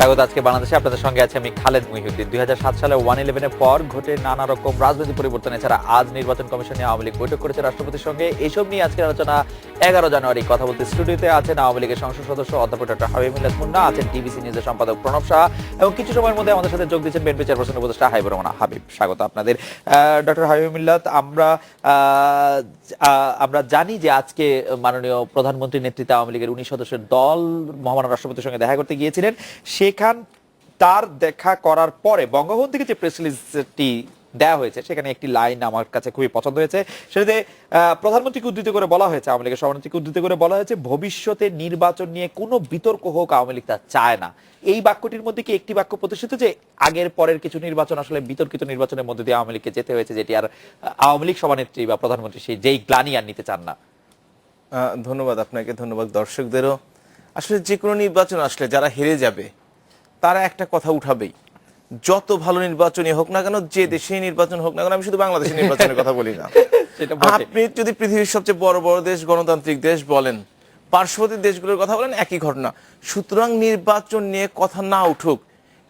স্বাগত। আজকে বাংলাদেশে আপনাদের সঙ্গে আছে আমি খালেদ মুহিউদ্দিন। 2007 সালে 111-এর পর ঘটে নানা রকম রাজনৈতিক পরিবর্তন। এছাড়া আজ নির্বাচন কমিশন নিয়ে আওয়ামী লীগ বৈঠক করেছে রাষ্ট্রপতির সঙ্গে। এইসব নিয়ে আজকের আলোচনা। 11 জানুয়ারি কথা বলতে স্টুডিওতে আছেন আওয়ামী লীগের সংসদ সদস্য অধ্যাপক ডক্টর হাবিব মিল্লাত মুন্না, আছেন ডিবিসি নিউজের সম্পাদক প্রণব শাহ, এবং কিছু সময়ের মধ্যে আমাদের সাথে যোগ দিচ্ছেন বিএনপি চেয়ারপারসন উপদেষ্টা হাবিবুর রহমান হাবিব। স্বাগত আপনাদের। ডক্টর হাবিব মিল্লাত, আমরা জানি যে আজকে মাননীয় প্রধানমন্ত্রীর নেতৃত্বে আওয়ামী লীগের 19 সদস্যের দল মহামান্য রাষ্ট্রপতির সঙ্গে দেখা করতে গিয়েছিলেন। সেখান তার দেখা করার পরে বঙ্গভবন থেকে যে প্রেস রিলিজটি দেওয়া হয়েছে সেখানে একটি লাইন আমার কাছে খুবই পছন্দ হয়েছে। সেটাতে প্রধানমন্ত্রীকে উদ্ধৃত করে বলা হয়েছে, আওয়ামী লীগের সভানেত্রীকে উদ্ধৃত করে বলা হয়েছে, ভবিষ্যতে নির্বাচন নিয়ে কোনো বিতর্ক হোক আওয়ামী লীগ তা চায় না। এই বাক্যটির মধ্যে কি একটি বাক্য প্রতিষ্ঠিত যে আগের পরের কিছু নির্বাচন আসলে বিতর্কিত নির্বাচনের মধ্যে দিয়ে আওয়ামী লীগকে যেতে হয়েছে, যেটি আর আওয়ামী লীগ সভানেত্রী বা প্রধানমন্ত্রী সেই যেই গ্লানি আর নিতে চান না? ধন্যবাদ আপনাকে, ধন্যবাদ দর্শকদেরও। আসলে যে কোনো নির্বাচন আসলে যারা হেরে যাবে তারা একটা কথা উঠাবেই, যত ভালো নির্বাচনই হোক না কেন, যে দেশেই নির্বাচন হোক না কেন, আমি শুধু বাংলাদেশের নির্বাচনের কথা বলি না। আপনি যদি পৃথিবীর সবচেয়ে বড় বড় দেশ, গণতান্ত্রিক দেশ বলেন, পার্শ্ববর্তী দেশগুলোর কথা বলেন, একই ঘটনা। সুতরাং নির্বাচন নিয়ে কথা না উঠুক,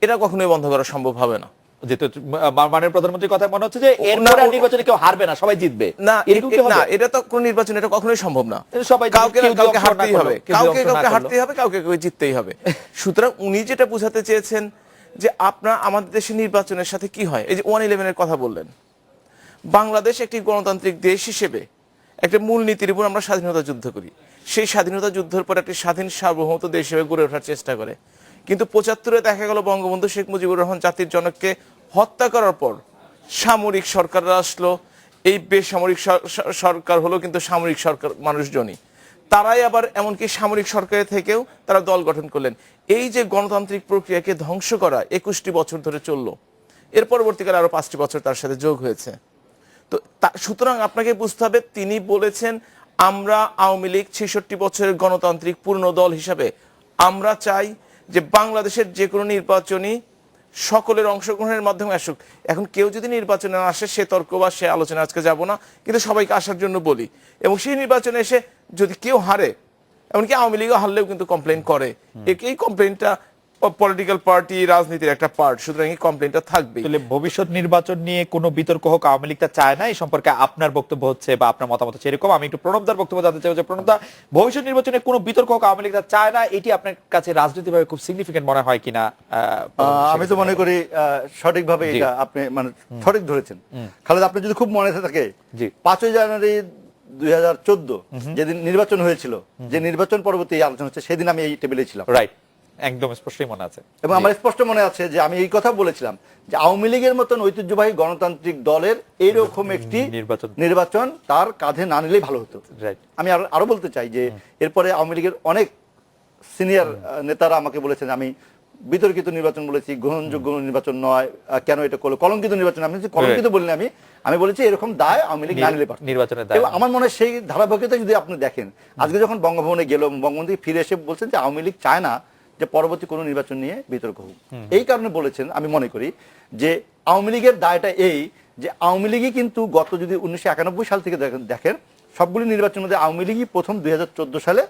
এটা কখনোই বন্ধ করা সম্ভব হবে না। যেহেতু মাননীয় প্রধানমন্ত্রীর কথা মনে হচ্ছে যে এরপরে নির্বাচনে কেউ হারবে না, সবাই জিতবে, না এটা তো কোন নির্বাচন, এটা কখনোই সম্ভব না। সবাই কাউকে হারতেই হবে, কাউকে হারতেই হবে, কাউকে জিততেই হবে। সুতরাং উনি যেটা বোঝাতে চেয়েছেন যে আপনার আমাদের দেশের নির্বাচনের সাথে কি হয়, এই যে 111-এর কথা বললেন, বাংলাদেশ একটি গণতান্ত্রিক দেশ হিসেবে একটা মূল নীতির উপর আমরা স্বাধীনতা যুদ্ধ করি। সেই স্বাধীনতা যুদ্ধের পর একটি স্বাধীন সার্বভৌমত্ব দেশ হিসেবে গড়ে ওঠার চেষ্টা করে। কিন্তু 75-এ দেখা গেল বঙ্গবন্ধু শেখ মুজিবুর রহমান জাতির জনককে হত্যা করার পর সামরিক সরকাররা আসলো, এই বেসামরিক সরকার হলো, কিন্তু সামরিক সরকার মানুষজনই, তারাই আবার এমনকি সামরিক সরকারের থেকেও তারা দল গঠন করলেন। এই যে গণতান্ত্রিক প্রক্রিয়াকে ধ্বংস করা 21টি বছর ধরে চললো, এর পরবর্তীকালে আরো 5টি বছর তার সাথে যোগ হয়েছে। তো সুতরাং আপনাকে বুঝতে হবে, তিনি বলেছেন আমরা আওয়ামী লীগ 66 বছরের গণতান্ত্রিক পূর্ণ দল হিসাবে আমরা চাই যে বাংলাদেশের যে কোনো নির্বাচনই সকলের অংশগ্রহণের মাধ্যমে আসুক। এখন কেউ যদি নির্বাচনে আসে, সে তর্ক বা সে আলোচনা আজকে যাব না, কিন্তু সবাইকে আসার জন্য বলি। এবং সেই নির্বাচনে এসে যদি কেউ হারে, এমনকি আওয়ামী লীগও হারলেও কিন্তু কমপ্লেন করে, এই কমপ্লেনটা পলিটিক্যাল পার্টি রাজনীতির একটা পার্ট, সুতরাং এই কমপ্লেনটা থাকবে। তাহলে ভবিষ্যৎ নির্বাচন নিয়ে কোনো বিতর্ক হোক আওয়ামী লীগ তা চায় না, এই সম্পর্কে আপনার বক্তব্য হচ্ছে বা আপনার মতামত হচ্ছে এরকম। আমি একটু প্রণবদার বক্তব্য জানতে চাই যে প্রণবদা, ভবিষ্যৎ নির্বাচনে কোনো বিতর্ক হোক আওয়ামী লীগ তা চায় না, এটি আপনার কাছে রাজনৈতিকভাবে খুব সিগনিফিকেন্ট মনে হয় কিনা? আমি তো মনে করি সঠিকভাবে এটা আপনি মানে সঠিক ধরেছেন খালেদ। আপনি যদি খুব মনে থাকে, 5 জানুয়ারি 2014 যেদিন নির্বাচন হয়েছিল, যে নির্বাচন পরবর্তী আলোচনা হচ্ছে, সেদিন আমি এই টেবিলে ছিলাম। রাইট, একদম স্পষ্টই মনে আছে। এবং আমার স্পষ্ট মনে আছে যে আমি এই কথা বলেছিলাম যে আওয়ামী লীগের মতন ঐতিহ্যবাহী গণতান্ত্রিক দলের এইরকম একটি নির্বাচন তার কাঁধে না নিলেই ভালো হতো। আমি আরো বলতে চাই যে এরপরে আওয়ামী লীগের অনেক সিনিয়র নেতারা আমাকে বলেছেন আমি বিতর্কিত নির্বাচন বলেছি, গ্রহণযোগ্য নির্বাচন নয়, কেন এটা করলো, কলঙ্কিত নির্বাচন। আমি কলঙ্কিত বলিনি, আমি বলেছি এরকম দায় আওয়ামী লীগ না নিলে নির্বাচনের। আমার মনে হয় সেই ধারাবাহিকতা যদি আপনি দেখেন, আজকে যখন বঙ্গভবনে গেল, বঙ্গবন্ধু ফিরে এসে বলছেন যে আওয়ামী লীগ চায় না যে পরবর্তী কোনো নির্বাচন নিয়ে বিতর্ক হোক। এই কারণে বলেছেন, আমি মনে করি যে আওয়ামী লীগের দায়টা এই যে আওয়ামী লীগই কিন্তু গত যদি 1991 সাল থেকে দেখেন, সবগুলি নির্বাচনের মধ্যে আওয়ামী লীগই প্রথম 2014 সালে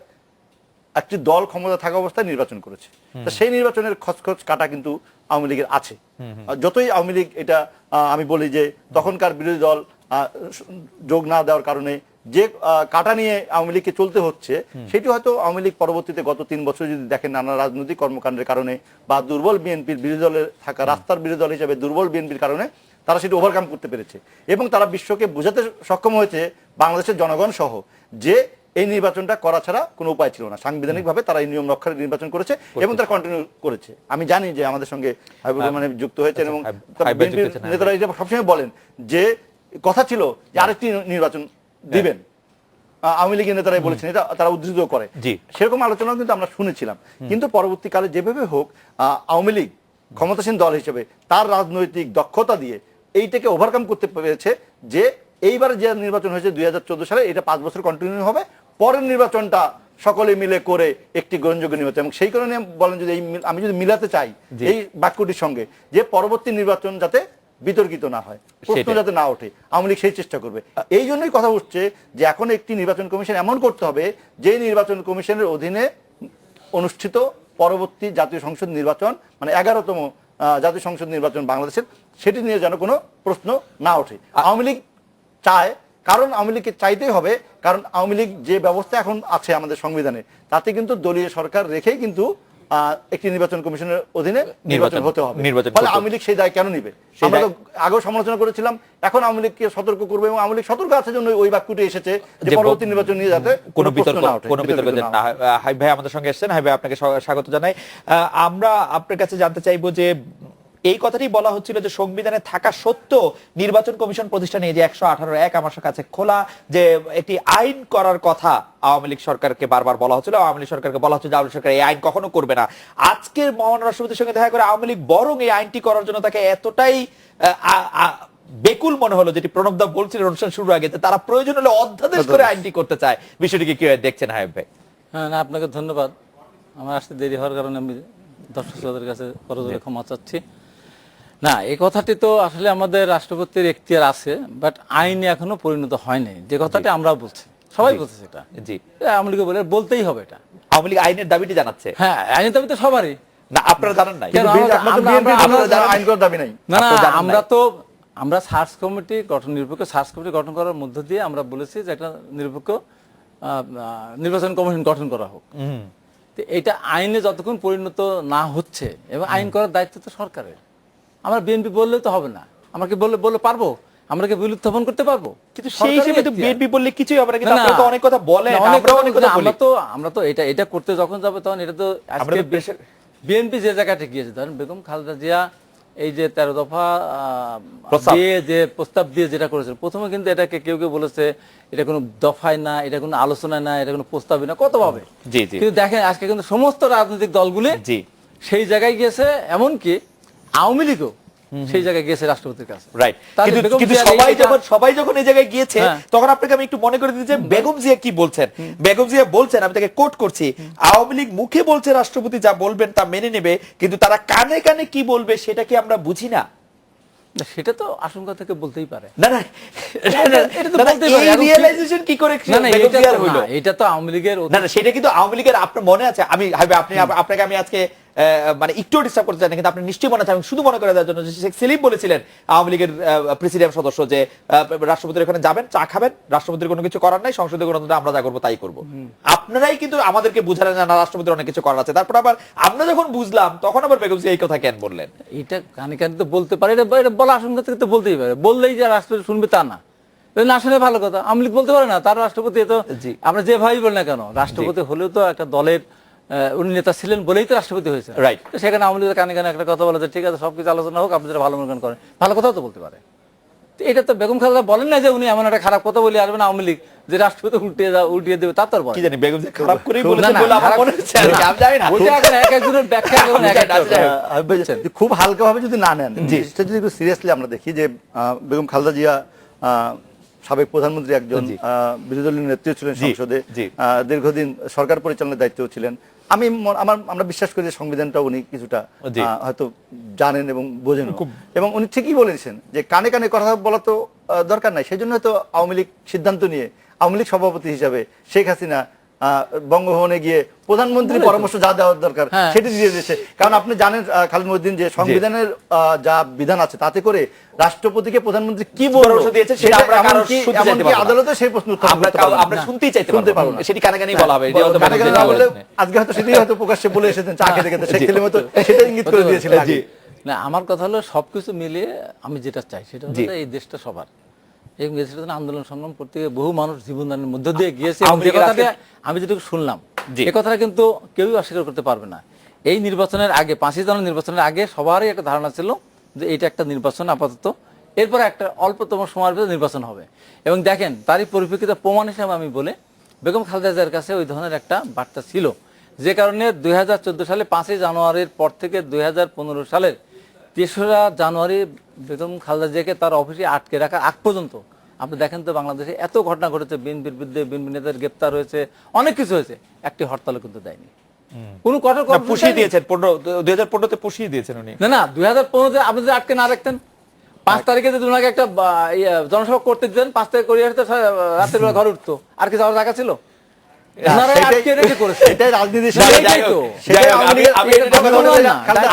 একটি দল ক্ষমতা থাকা অবস্থায় নির্বাচন করেছে। তো সেই নির্বাচনের খচখচ কাটা কিন্তু আওয়ামী লীগের আছে। যতই আওয়ামী লীগ এটা আমি বলি যে তখনকার বিরোধী দল যোগ না দেওয়ার কারণে যে কাটা নিয়ে আওয়ামী লীগকে চলতে হচ্ছে, সেটি হয়তো আওয়ামী লীগ পরবর্তীতে গত 3 বছর যদি দেখেন নানা রাজনৈতিক কর্মকাণ্ডের কারণে বা দুর্বল বিএনপির বিরোধী দলের থাকা, রাস্তার বিরোধী দল হিসেবে দুর্বল বিএনপির কারণে তারা সেটি ওভারকাম করতে পেরেছে। এবং তারা বিশ্বকে বোঝাতে সক্ষম হয়েছে, বাংলাদেশের জনগণ সহ, যে এই নির্বাচনটা করা ছাড়া কোনো উপায় ছিল না। সাংবিধানিকভাবে তারা এই নিয়ম রক্ষার নির্বাচন করেছে এবং তারা কন্টিনিউ করেছে। আমি জানি যে আমাদের সঙ্গে হাবিবুর রহমান যুক্ত হয়েছেন এবং বিএনপির নেতারা এটা সবসময় বলেন যে কথা ছিল যে আরেকটি নির্বাচন দিবেন। আওয়ামী লীগের নেতারাই বলেছেন, এটা তারা উদ্ধৃত করে। সেরকম আলোচনাও কিন্তু আমরা শুনেছিলাম। কিন্তু পরবর্তীকালে যেভাবে হোক আওয়ামী লীগ ক্ষমতাসীন দল হিসেবে তার রাজনৈতিক দক্ষতা দিয়ে এইটাকে ওভারকাম করতে পেরেছে যে এইবার যে নির্বাচন হয়েছে 2014 সালে, এটা 5 বছর কন্টিনিউ হবে, পরের নির্বাচনটা সকলে মিলে করে একটি গ্রহণযোগ্য নির্বাচন। এবং সেই কারণে বলেন যদি আমি যদি মিলাতে চাই এই বাক্যটির সঙ্গে, যে পরবর্তী নির্বাচন যাতে বিতর্কিত না হয়, প্রশ্ন যাতে না ওঠে, আওয়ামী লীগ সেই চেষ্টা করবে। এই জন্যই কথা উঠছে যে এখন একটি নির্বাচন কমিশন এমন করতে হবে যে নির্বাচন কমিশনের অধীনে অনুষ্ঠিত পরবর্তী জাতীয় সংসদ নির্বাচন মানে 11তম জাতীয় সংসদ নির্বাচন বাংলাদেশের, সেটি নিয়ে যেন কোনো প্রশ্ন না ওঠে। আওয়ামী লীগ চায়, কারণ আওয়ামী লীগকে চাইতেই হবে, কারণ আওয়ামী লীগ যে ব্যবস্থা এখন আছে আমাদের সংবিধানে, তাতে কিন্তু দলীয় সরকার রেখেই কিন্তু একটি নির্বাচন কমিশনের অধীনে নির্বাচন হতে হবে। ফলে আওয়ামী লীগ সেই দায় কেন নিবে? আমরা তো আগেও সমালোচনা করেছিলাম, এখন আওয়ামী লীগকে সতর্ক করবে, এবং আওয়ামী লীগ সতর্ক আছে জন্য ওই বাক্যটি এসেছে যে পরবর্তী নির্বাচন নিয়ে যাতে কোনো বিতর্ক না হয়। হাবিব ভাই আমাদের সঙ্গে এসেছেন। হাবিব ভাই, আপনাকে স্বাগত জানাই। আমরা আপনার কাছে জানতে চাইবো যে এই কথাটি বলা হচ্ছিল যে সংবিধানে থাকা সত্ত্বেও নির্বাচন কমিশন প্রতিষ্ঠা নিয়ে যে 118(1) আমার কাছে খোলা যে একটি আইন করার কথা আওয়ামী লীগ সরকারকে বারবার বলা হচ্ছিল, আওয়ামী লীগ সরকারকে বলা হচ্ছে যে আওয়ামী লীগ সরকার এই আইন কখনো করবে না। আজকের মহামান্য রাষ্ট্রপতির সঙ্গে দেখা করে আওয়ামী লীগ বরং এই আইনটি করার জন্য তাকে এতটাই বেকুল মনে হলো, যেটি প্রণব দা বলছিলেন অনুষ্ঠান শুরুর আগে, তারা প্রয়োজন হলে অধ্যাদেশ করে আইনটি করতে চায়। বিষয়টিকে কি দেখছেন হাবিব ভাই? হ্যাঁ, না, আপনাকে ধন্যবাদ। আমার আসতে দেরি হওয়ার কারণে আমি দর্শক শ্রোতাদের কাছে করজোরে ক্ষমা চাচ্ছি। না, এই কথাটি তো আসলে আমাদের রাষ্ট্রপতির এখতিয়ার আছে, বাট আইনে এখনো পরিণত হয়নি, যে কথাটি আমরা বলছি, সবাই বলছে সেটা। জি, আওয়ামী লীগ বলে বলতেই হবে এটা। আওয়ামী লীগ আইনের দাবিটি জানাচ্ছে। হ্যাঁ, আইনের দাবি তো সবারই। না, আপনারা জানেন নাই? আইন করার দাবি নাই। না, আমরা সার্চ কমিটি গঠন, নিরপেক্ষ সার্চ কমিটি গঠন করার মধ্য দিয়ে আমরা বলেছি যে একটা নিরপেক্ষ নির্বাচন কমিশন গঠন করা হোক। এটা আইনে যতক্ষণ পরিণত না হচ্ছে, এবং আইন করার দায়িত্ব তো সরকারের। আমরা বিএনপি বললে তো হবে না, আমরা কি বললে পারবো? আমরা কি বিল উত্থাপন করতে পারবো? কিন্তু সেই হিসেবে তো বিএনপি বললে কিছুই হবে না, কিন্তু আপনারা তো অনেক কথা বলেন, আমরাও অনেক কথা বলি। আমরা তো এটা করতে যখন যাবে তখন এটা তো আজকে বিএনপি যে জায়গাটা গিয়েছে, ধরেন বেগম খালেদা জিয়া এই যে 13 দফা দিয়ে যে প্রস্তাব দিয়ে যেটা করেছে, প্রথমে কিন্তু এটাকে কেউ কেউ বলেছে এটা কোনো দফায় না, এটা কোনো আলোচনায় না, এটা কোনো প্রস্তাবই না, কত ভাবে। কিন্তু দেখেন আজকে কিন্তু সমস্ত রাজনৈতিক দলগুলি সেই জায়গায় গিয়েছে, এমনকি আওয়ামী লীগও সেই জায়গায় গিয়েছে রাষ্ট্রপতির কাছে। রাইট, কিন্তু সবাই যখন এই জায়গায় গিয়েছে, তখন আপনাকে আমি একটু মনে করে দিতে চাই বেগম জিয়া কি বলছেন। বেগম জিয়া বলছেন, আমি তাকে কোট করছি, আওয়ামী লীগ মুখে বলছে রাষ্ট্রপতি যা বলবেন তা মেনে নেবে, কিন্তু তারা কানে কানে কি বলবে সেটা কি আমরা বুঝি না? সেটা তো আশঙ্কা থেকে বলতেই পারে। না না, এটা তো বলতেই পারে। রিয়েলাইজেশন কি করে হলো? এটা তো আওয়ামী লীগের, না না, সেটা কিন্তু আওয়ামী লীগের, আপনার মনে আছে? আপনাকে আমি আজকে মানে একটু ডিস্টার্ব করতে চাই না, কিন্তু আপনি নিশ্চয়ই মনে আছে, আমি শুধু মনে করে দেওয়ার জন্য, শেখ সেলিম বলেছিলেন আওয়ামী লীগের প্রেসিডিয়াম সদস্য যে রাষ্ট্রপতির এখানে যাবেন, চা খাবেন, রাষ্ট্রপতির কোনো কিছু করার নাই, সংসদে গণতন্ত্রে আমরা যা করবো তাই করবো। আপনারাই কিন্তু আমাদেরকে বুঝালেন না রাষ্ট্রপতির অনেক কিছু করার আছে। তারপর আবার আমরা যখন বুঝলাম, তখন আবার বেগম জিয়া এই কথা কেন বললেন? এটা কানে কানে তো বলতে পারে, এটা বলা আশঙ্কা থেকে তো বলতেই পারে। বললেই যে রাষ্ট্রপতি শুনবে তা না, না শুনে ভালো কথা। আওয়ামী লীগ বলতে পারে না, তার রাষ্ট্রপতি তো আমরা যেভাবেই বলি না কেন, রাষ্ট্রপতি হলেও তো একটা দলের উনি নেতা ছিলেন বলেই তো রাষ্ট্রপতি হয়েছে। রাইট, সেখানে আওয়ামী লীগের কানে কানে একটা কথা বলে যে ঠিক আছে সবকিছু আলোচনা হোক, আপনি যারা ভালো মনে করেন, ভালো কথাও তো বলতে পারে। এটা তো বেগম খালেদা বলেন না যে উনি এমন একটা খারাপ কথা বলে আসবেন আওয়ামী লীগ যে রাষ্ট্রপতি উল্টিয়ে দেবে, তার তো কি জানি বেগম জিয়া খারাপ করেই বলেছেন বলে আমার মনে হচ্ছে, আমি জানি না। ওটা এখন এক একজনের ব্যাখ্যা এবং খুব হালকাভাবে যদি না নেন, সেটা যদি সিরিয়াসলি আমরা দেখি যে বেগম খালেদা জিয়া সাবেক প্রধানমন্ত্রী, একজন বিরোধী দলীয় নেত্রী ছিলেন সংসদে, দীর্ঘদিন সরকার পরিচালনার দায়িত্ব ছিলেন। আমরা বিশ্বাস করি যে সংবিধানটা উনি কিছুটা হয়তো জানেন এবং বোঝেন, এবং উনি ঠিকই বলেছেন যে কানে কানে কথা বলা তো দরকার নাই। সেই জন্য হয়তো আওয়ামী লীগ সিদ্ধান্ত নিয়ে আওয়ামী লীগ সভাপতি হিসাবে শেখ হাসিনা বঙ্গভবনে গিয়ে প্রধানমন্ত্রীর পরামর্শ যা দেওয়ার দরকার সেটি দিয়ে দিয়েছে। কারণ আপনি জানেন খালেদ মহিউদ্দিন যে সংবিধানের যা বিধান আছে তাতে করে রাষ্ট্রপতিকে প্রধানমন্ত্রী কি পরামর্শ দিয়েছে সেটা আমরা এমনকি আদালতে সেই প্রশ্ন আমরা শুনতেই চাইতে পারবো না, সেটি কানে কানেই বলা হবে। আজকে হয়তো সেটাই হয়তো প্রকাশ্যে বলে এসেছেন, চা খেতে খেতে শেখ সেলিম হয়তো সেটা ইঙ্গিত করে দিয়েছিলেন। না, আমার কথা হলো সবকিছু মিলিয়ে আমি যেটা চাই সেটা হলো এই দেশটা সবার, এবং দেশের জন্য আন্দোলন সংগ্রাম করতে গিয়ে বহু মানুষ জীবনদানের মধ্য দিয়ে গিয়েছে। আমি যেটুকু শুনলাম এই কথাটা কিন্তু কেউই অস্বীকার করতে পারবে না। এই নির্বাচনের আগে, 5 জানুয়ারি নির্বাচনের আগে সবারই একটা ধারণা ছিল যে এটা একটা নির্বাচন আপাতত, এরপরে একটা অল্পতম সময়ের ভিতরে নির্বাচন হবে। এবং দেখেন তারই পরিপ্রেক্ষিতে প্রমাণ হিসেবে আমি বলে, বেগম খালেদা জিয়ার কাছে ওই ধরনের একটা বার্তা ছিল, যে কারণে 2014 সালে 5 জানুয়ারির পর থেকে 2015 সালের 3রা জানুয়ারি বেগম খালেদা জিয়াকে তার অফিসে আটকে রাখার আগ পর্যন্ত আপনি দেখেন তো বাংলাদেশে এত ঘটনা ঘটেছে, বিএনপির বিরুদ্ধে বিএনপি নেতাদের গ্রেপ্তার হয়েছে, অনেক কিছু হয়েছে, একটি হরতালও কিন্তু দেয়নি। কোনো কঠোর পুষিয়ে দিয়েছেন, 2015-তে পুষিয়ে দিয়েছেন উনি। না 2015-তে আপনি যদি আটকে না রাখতেন, 5 তারিখে যদি ওনাকে একটা জনসভা করতে দিতেন, 5 তারিখ করে আসতে রাতের বেলা ঘরে উঠতো, আর কি যাওয়ার জায়গা ছিল? ওনারা আটকে রেখে করেছে। এটাই রাজনীতির না, সাথে- যাই হোক, সেটাই যাই হোক, আওয়ামী লীগের- আমি এটা এটা কথা বলবো বলে না। না, খালেদা-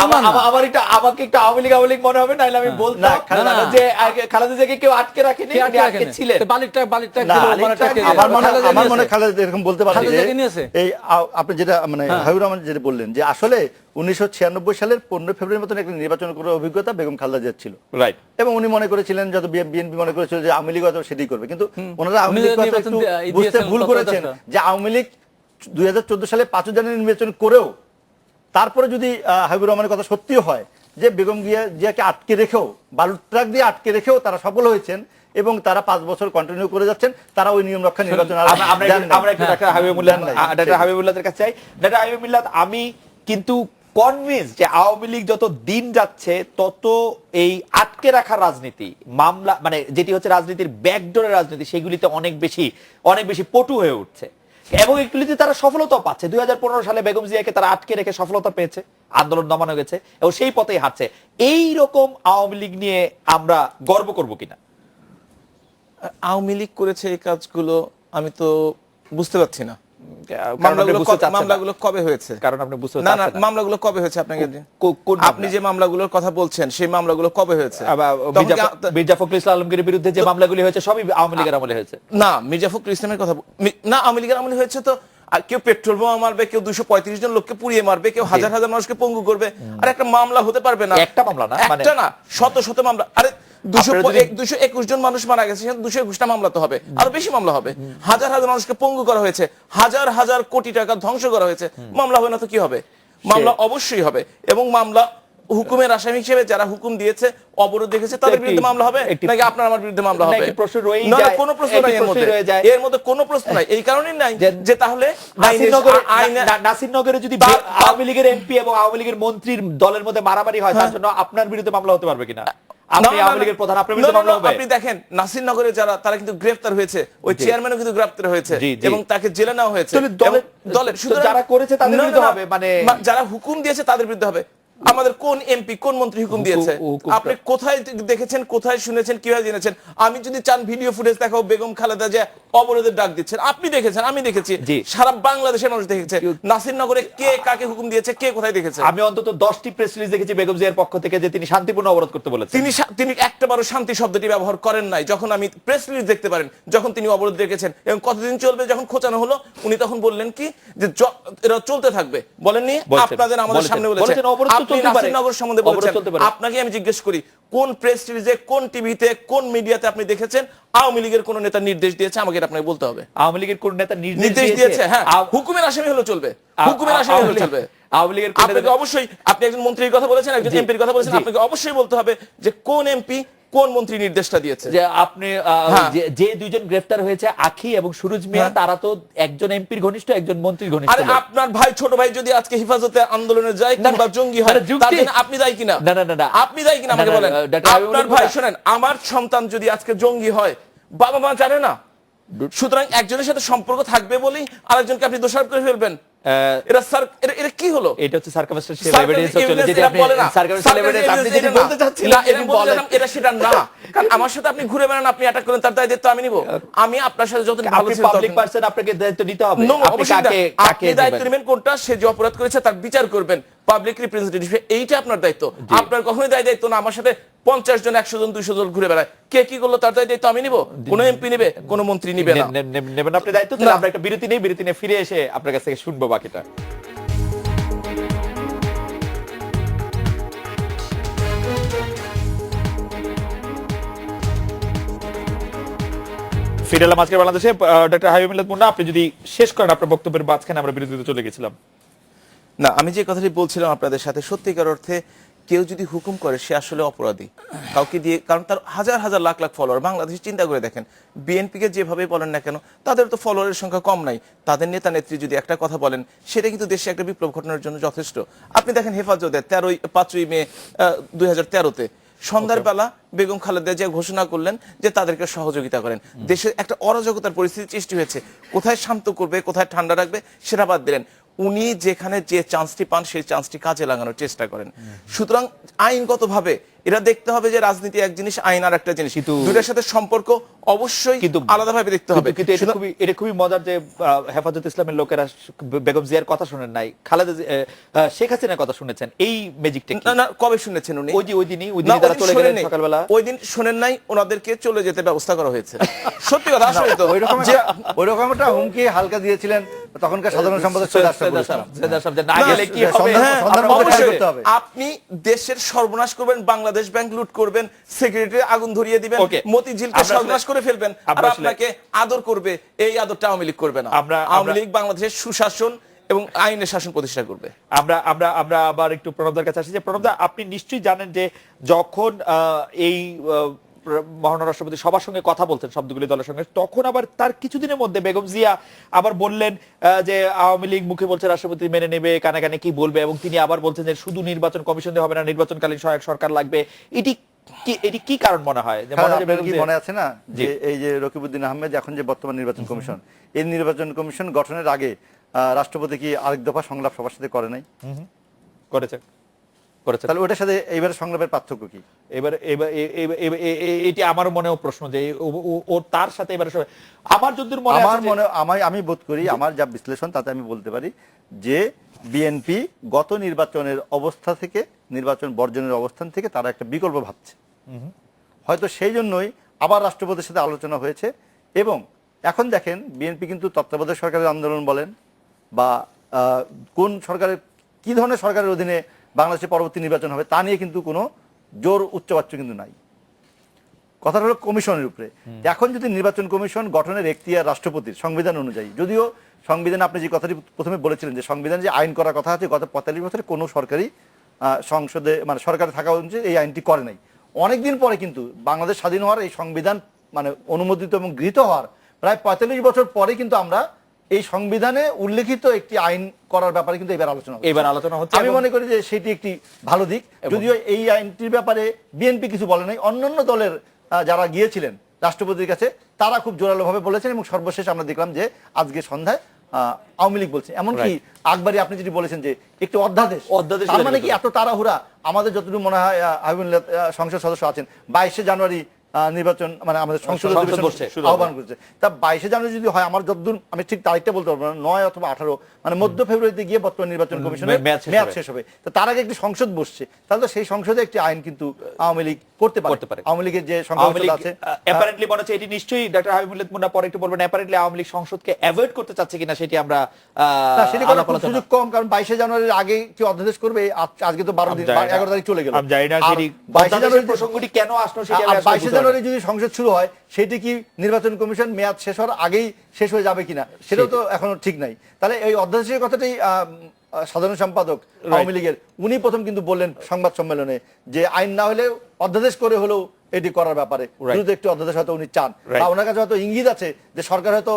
আমাকে একটু আওয়ামী লীগ মনে হবে, নাহলে আমি বলতাম খালেদা- না, যে খালেদা জিয়াকে কেউ আটকে রাখেনি, কে উনি আটকে আটকে রাখেনি? ছিলেন। তো বালিরটা না, বালিরটা কে- আমার মনে খালেদা আমার নিয়েছে। মনে খালেদা এরকম বলতে পারে খালেদা যে কে নিয়েছে? এই আপনি যেটা মানে হাবিবুর রহমান যেটা বললেন যে আসলে 1996 সালের 15 ফেব্রুয়ারির মতন একটা নির্বাচন করার অভিজ্ঞতা বেগম খালেদা জিয়ার ছিল, রাইট। এবং উনি মনে করেছিলেন, যত বিএনপি মনে করেছিল যে আওয়ামী লীগ হয়তো সেটাই করবে, কিন্তু ওনারা আওয়ামী উনি লীগ কথা নির্বাচন একটু দিয়ে- বুঝতে দিয়েছেন ভুল তত করেছেন দশটা। যে আওয়ামী লীগ 2014 সালে 5 জানুয়ারি নির্বাচন করেও তারপরে যদি হাবিবুর রহমানের কথা সত্যিও হয় যে বেগম জিয়াকে আটকে রেখেও, বালু ট্রাক দিয়ে আটকে রেখেও তারা সফল হয়েছেন এবং তারা 5 বছর কন্টিনিউ করে যাচ্ছেন, তারা ওই নিয়ম রক্ষা নির্বাচন আর দেন নাই। আমরা একটু ডাক্তার হাবিবুল্লাহ দেন নাই। ডাক্তার হাবিবুল্লাহর কাছে চাই। ডাক্তার হাবিবুল্লাহ, আমি কিন্তু কনভিন্স যে আওয়ামী লীগ যত দিন যাচ্ছে তত এই আটকে রাখার রাজনীতি, মামলা, মানে যেটি হচ্ছে রাজনীতির ব্যাকডোরের রাজনীতি, সেগুলিতে অনেক বেশি পটু হয়ে উঠছে এবং এগুলিতে তারা সফলতা পাচ্ছে। 2015 সালে বেগম জিয়াকে তারা আটকে রেখে সফলতা পেয়েছে, আন্দোলন দমানো গেছে এবং সেই পথেই হাঁটছে। এই রকম আওয়ামী লীগ নিয়ে আমরা গর্ব করব কিনা? আওয়ামী লীগ করেছে এই কাজগুলো, আমি তো বুঝতে পারছি না। কারণ আপনি বুঝতে চাচ্ছেন না। মামলাগুলো কবে হয়েছে? কারণ আপনি বুঝতে না না, চাচ্ছেন না। মামলাগুলো কবে হয়েছে আপনাকে? কোন আপনি যে মামলাগুলোর কথা বলছেন সেই মামলাগুলো কবে হয়েছে? তখন কি- মির্জা ফখরুল ইসলাম আলমগীরের বিরুদ্ধে যে মামলাগুলি হয়েছে সবই আওয়ামী লীগের আমলে হয়েছে। না, মির্জা ফখরুল ইসলামের কথা না, আওয়ামী লীগের আমলে হয়েছে তো। আর কেউ পেট্রোল বোমা মারবে, কেউ 235 জন লোককে পুড়িয়ে মারবে, কেউ হাজার হাজার মানুষকে পঙ্গু করবে, আর একটা মামলা হতে পারবে না? একটা মামলা না, মানে একটা না, শত শত মামলা। আরে আপনারা যদি- 221 জন মানুষ মারা গেছে, 221টা মামলা তো হবে, আরো বেশি মামলা হবে। হাজার হাজার মানুষকে পঙ্গু করা হয়েছে, হাজার হাজার কোটি টাকা ধ্বংস করা হয়েছে, মামলা হবে না তো কি হবে? মামলা অবশ্যই হবে। এবং মামলা হুকুমের আসামি হিসেবে যারা হুকুম দিয়েছে, অবরোধ দেখেছে, তাদের বিরুদ্ধে মামলা হবে নাকি আপনার আমার বিরুদ্ধে মামলা হবে? নাকি প্রশ্ন রয়েই না, না, যায়, কোনো প্রশ্ন একটি নাই এর প্রশ্নই মধ্যে। রয়ে যায়। এর মধ্যে কোনো প্রশ্ন নাই। এই কারণেই নাই যে তাহলে নাসিরনগরে যদি আওয়ামী লীগের এমপি এবং আওয়ামী লীগের মন্ত্রীর দলের মধ্যে মারামারি হয়, তার জন্য আপনার বিরুদ্ধে মামলা হতে পারবে কিনা? আপনি আওয়ামী লীগের প্রধান, আপনার বিরুদ্ধে মামলা হবে? আপনি দেখেন নাসিরনগরে যারা, তারা কিন্তু গ্রেফতার হয়েছে, ওই চেয়ারম্যানও কিন্তু গ্রেফতার হয়েছে জি, জি। এবং তাকে জেলে নেওয়া হয়েছে। তাহলে দলের সুতরাং যারা করেছে তাদের না, না, বিরুদ্ধে না, হবে, মানে যারা হুকুম দিয়েছে তাদের বিরুদ্ধে হবে। আমাদের কোন এমপি, কোন মন্ত্রী হুকুম দিয়েছে? হুকুমটা- আপনি কোথায় দেখেছেন, কোথায় শুনেছেন, কিভাবে জেনেছেন? আমি যদি চান ভিডিও ফুটেজ দেখাও, বেগম খালেদা যে অবরোধের ডাক দিচ্ছেন, আপনি দেখেছেন, আমি দেখেছি, জি। সারা বাংলাদেশের মানুষ দেখেছে। নাসিরনগরে কে কাকে হুকুম দিয়েছে, কে কোথায় দেখেছে? আমি অন্তত 10টি প্রেস রিলিজ দেখেছি বেগম জিয়ার পক্ষ থেকে যে তিনি শান্তিপূর্ণ অবরোধ করতে বলেছেন। তিনি একটাবারও শান্তি শব্দটি ব্যবহার করেন নাই। যখন আমি প্রেস রিলিজ দেখতে পারেন, যখন তিনি অবরোধ রেখেছেন এবং কতদিন চলবে যখন খোঁচানো হলো, উনি তখন বললেন কি যে এরা চলতে থাকবে, বলেননি? বলছেন, আপনাদের আমাদের বলেছেন, সামনে বলেছেন, বলেছেন। অবরোধ তো আপনি চলতে পারে। নাসিরনগর সম্বন্ধে অবরোধ বলেছেন। চলতে পারে। আপনাকে আমি জিজ্ঞেস করি, কোন প্রেস রিলিজে, কোন টিভিতে, কোন মিডিয়াতে আপনি দেখেছেন আওয়ামী লীগের কোন নেতা নির্দেশ দিয়েছে? আমাকে এটা আপনাকে বলতে হবে। আওয়ামী লীগের কোন নেতা নির্দেশ দিয়েছে? হ্যাঁ, হুকুমের আসামি হলো চলবে, হুকুমের আসামি হলো চলবে। আওয়ামী লীগের কোন আপনাকে নেতা- অবশ্যই, আপনি একজন মন্ত্রীর কথা বলেছেন, একজন জি, এমপির কথা বলেছেন, জি। আপনাকে অবশ্যই বলতে হবে যে কোন এমপি, কোন মন্ত্রী নির্দেশটা দিয়েছে। যে আপনি হ্যাঁ। যে দুইজন গ্রেফতার হয়েছে, আখি এবং সুরজ মিয়া, হ্যাঁ। তারা তো একজন এমপির ঘনিষ্ঠ, একজন মন্ত্রীর ঘনিষ্ঠ আরে লোক। আপনার ভাই, ছোট ভাই যদি আজকে হেফাজতে আন্দোলনে যায় না, কিংবা জঙ্গি হয়, না, যুক্তি- তার জন্য আপনি দায়ী কিনা? না, না, না, না। আপনি দায়ী কিনা আমাকে না, না, বলেন। ডাক্তার হাবিবুল আপনার ভাই, হুদা। শুনেন, আমার সন্তান যদি আজকে জঙ্গি হয়, বাবা মা জানে না, সুতরাং একজনের সাথে সম্পর্ক থাকবে বলেই আরেকজনকে আপনি দোষারোপ করে ফেলবেন। এরা স্যার, এটা কি হলো? এটা হচ্ছে সার্কামস্টেন্সিয়াল এভিডেন্স চলে, যেটা আপনি বলে না। সার্কামস্টেন্সিয়াল এভিডেন্স আপনি যেটা বলতে চাচ্ছিলেন না, এটা সেটা বলতে বলেন। চাচ্ছিলাম, এটা সেটা না। কারণ আমার সাথে আপনি ঘুরে বেড়ান, আপনি অ্যাটাক করেন, তার দায়িত্ব আমি নিব। আমি আপনার সাথে যত ভালো আপনি ছিল পাবলিক তত- পারসন, আপনাকে দায়িত্ব নিতে হবে। No, আপনি অবশ্যই কাকে না। কাকে আপনি দায়িত্ব দিবেন? নেবেন কোনটা, সে যে অপরাধ করেছে তার বিচার করবেন, পাবলিক রিপ্রেজেন্টেটিভ, এইটা আপনার দায়িত্ব। আপনার কখনোই দায়িত্ব না আমার সাথে 50 জন, 100 জন, 200 জন ঘুরে বেড়ায়। কে কি করলো তার দায়িত্ব আমি নিব? কোন এমপি নেবে, কোন মন্ত্রী নিবে না। নেবেন আপনি দায়িত্ব। তাহলে আমরা একটা বিরতি নেই, বিরতি নিয়ে ফিরে এসে আপনার কাছ থেকে শুনবো বাকিটা। ফিরে এলাম আজকের বাংলাদেশে। ডক্টর হাবিব মিল্লাত মুন্না, আপনি যদি শেষ করেন আপনার বক্তব্যের মাঝখানে, আমরা বিরতিতে চলে গেছিলাম। না, আমি যে কথাটি বলছিলাম আপনাদের সাথে, সত্যিকার অর্থে কেউ যদি হুকুম করে সে আসলে অপরাধী কাউকে দিয়ে, কারণ তার হাজার হাজার লাখ লাখ ফলোয়ার। বাংলাদেশ চিন্তা করে দেখেন, বিএনপিকে যেভাবে বলেন না কেন, তাদের তো ফলোয়ারের সংখ্যা কম নাই। তাদের নেতা নেত্রী যদি একটা কথা বলেন, সেটা কিন্তু দেশে একটা বিপ্লব ঘটানোর জন্য যথেষ্ট। আপনি দেখেন হেফাজতে 5ই মে 2013-তে সন্ধ্যার বেলা বেগম খালেদা জিয়া ঘোষণা করলেন যে তাদেরকে সহযোগিতা করেন। দেশে একটা অরাজকতার পরিস্থিতি সৃষ্টি হয়েছে, কোথায় শান্ত করবে, কোথায় ঠান্ডা রাখবে সেটা বাদ দিলেন। উনি যেখানে যে চান্সটি পান সেই চান্সটি কাজে লাগানোর চেষ্টা করেন। সুতরাং আইনগতভাবে এটা দেখতে হবে যে রাজনীতি এক জিনিস, আইন আর একটা জিনিস, দুটার সাথে সম্পর্ক অবশ্যই কিন্তু আলাদাভাবে দেখতে হবে। কিন্তু এটা খুবই মজার যে হেফাজত ইসলামের লোকেরা বেগম জিয়ার কথা শুনেন নাই, খালেদা শেখ হাসিনার কথা শুনেছেন। এই ম্যাজিকটা না, কবে শুনেছেন উনি? ওই দিনই তারা চলে গেলেন সকালবেলা। ওই দিন শুনেন নাই, ওনাদেরকে চলে যেতে ব্যবস্থা করা হয়েছে। সত্যি কথা আসলে তো ওইরকম একটা হুমকি হালকা দিয়েছিলেন তখনকার সাধারণ সম্পাদক সৈয়দ আশরাফুল ইসলাম। না গেলে কি হবে? আপনি দেশের সর্বনাশ করবেন, বাংলাদেশ ব্যাংক লুট করবেন, সেক্রেটারি আগুন ধরিয়ে দিবেন, মতিঝিলকে সর্বনাশ করে ফেলবেন, আর আপনাকে আদর করবে, এই আদরটা আওয়ামী লীগ করবে না। আওয়ামী লীগ বাংলাদেশের সুশাসন এবং আইনের শাসন প্রতিষ্ঠা করবে। আমরা আবার একটু প্রণবদার কাছে আসি যে প্রণবদা, আপনি নিশ্চয়ই জানেন যে যখন এই মহামান্য রাষ্ট্রপতি সবার সঙ্গে কথা বলতেন, শব্দগুলি দলের সঙ্গে, তখন আবার তার কিছুদিনের মধ্যে বেগম জিয়া আবার বললেন যে আওয়ামী লীগ মুখে বলছে রাষ্ট্রপতি মেনে নেবে, কানে কানে কি বলবে, এবং তিনি আবার বলছেন যে শুধু নির্বাচন কমিশন দিয়ে হবে না, নির্বাচনকালীন সহায়ক সরকার লাগবে। এটি কি কারণ মনে হয়? মনে আছে না যে এই যে রকিবউদ্দিন আহমেদ এখন যে বর্তমান নির্বাচন কমিশন, এই নির্বাচন কমিশন গঠনের আগে রাষ্ট্রপতি কি আরেক দফা সংলাপ সবার সাথে করে নাই? করেছে। তাহলে ওটার সাথে এইবারের সংলাপের পার্থক্য কি? এটি আমার মনেও প্রশ্ন যে ও তার সাথে এবারে আমার যতদূর আমি বোধ করি, আমার যা বিশ্লেষণ তাতে আমি বলতে পারি যে বিএনপি গত নির্বাচনের অবস্থা থেকে, নির্বাচন বর্জনের অবস্থান থেকে তারা একটা বিকল্প ভাবছে। হয়তো সেই জন্যই আবার রাষ্ট্রপতির সাথে আলোচনা হয়েছে। এবং এখন দেখেন বিএনপি কিন্তু তত্ত্বাবধায়ক সরকারের আন্দোলন বলেন বা কোন সরকারের, কি ধরনের সরকারের অধীনে বাংলাদেশে পরবর্তী নির্বাচন হবে তা নিয়ে কিন্তু কোনো জোর উচ্চবাচ্য কিন্তু নাই। কথাটা হলো কমিশনের উপরে। এখন যদি নির্বাচন কমিশন গঠনের এখতিয়ার রাষ্ট্রপতির সংবিধান অনুযায়ী, যদিও সংবিধানে আপনি যে কথাটি প্রথমে বলেছিলেন যে সংবিধানে যে আইন করার কথা আছে, গত 45 বছরে কোনো সরকারি সংসদে মানে সরকারে থাকা উচিত এই আইনটি করে নাই। অনেকদিন পরে কিন্তু বাংলাদেশ স্বাধীন হওয়ার, এই সংবিধান মানে অনুমোদিত এবং গৃহীত হওয়ার প্রায় 45 বছর পরে কিন্তু আমরা এই সংবিধানে উল্লেখিত একটি আইন করার ব্যাপারে কিন্তু এবার আলোচনা হচ্ছে। আমি মনে করি যে সেটি একটি ভালো দিক। যদিও এই আইনটির ব্যাপারে বিএনপি কিছু বলে নাই, অন্যান্য দলের যারা গিয়েছিলেন রাষ্ট্রপতির কাছে তারা খুব জোরালো ভাবে বলেছেন, এবং সর্বশেষ আমরা দেখলাম যে আজকে সন্ধ্যায় আওয়ামী লীগ বলছে। এমনকি আকবরী আপনি যেটি বলেছেন যে একটি অধ্যাদেশ, তার মানে কি এত তাড়াহুড়া? আমাদের যতটুকু মনে হয় হাবিবুল্লাহ সংসদ সদস্য আছেন, 22শে জানুয়ারি নির্বাচন মানে আমাদের সংসদ আহ্বান করেছে। তা 22শে জানুয়ারি যদি হয়, আমার যতদূর আমি ঠিক তারিখটা বলতে পারবো না, 9 অথবা 18 মানে মধ্য ফেব্রুয়ারিতে গিয়ে বর্তমান নির্বাচন কমিশনের মেয়াদ শেষ হবে। তো তার আগে একটি সংসদ বসছে, তাহলে তো সেই সংসদে একটি আইন কিন্তু আওয়ামী লীগ করতে পারে। আওয়ামী লীগের যে সংসদ আছে অ্যাপারেন্টলি মনে হচ্ছে এটি নিশ্চয়ই ডক্টর হাবিবুল্লাহ মুন্না পরে একটু বলবেন, অ্যাপারেন্টলি আওয়ামী লীগ সংসদকে অ্যাভয়েড করতে চাচ্ছে কিনা সেটি আমরা সেটি করার সুযোগ কম, কারণ 22শে জানুয়ারির আগে কি অধ্যাদেশ করবে? আজকে তো 12 দিন 11 তারিখ চলে গেল। আমি জানি না সেটি 22শে জানুয়ারি প্রসঙ্গটি কেন আসলো সেটি আমি 22শে জানুয়ারি যদি সংসদ শুরু হয়, সেটি কি নির্বাচন কমিশন মেয়াদ শেষ হওয়ার আগেই শেষ হয়ে যাবে কিনা সেটাও তো এখনো ঠিক নাই। তাহলে এই অধ্যাদেশের কথাটাই সাধারণ সম্পাদক আওয়ামী লীগের উনি প্রথম কিন্তু বললেন সংবাদ সম্মেলনে যে আইন না হলে অধ্যাদেশ করে হলেও এটি করার ব্যাপারে দ্রুত একটি অধ্যাদেশ হয়তো উনি চান, বা ওনার কাছে হয়তো ইঙ্গিত আছে যে সরকার হয়তো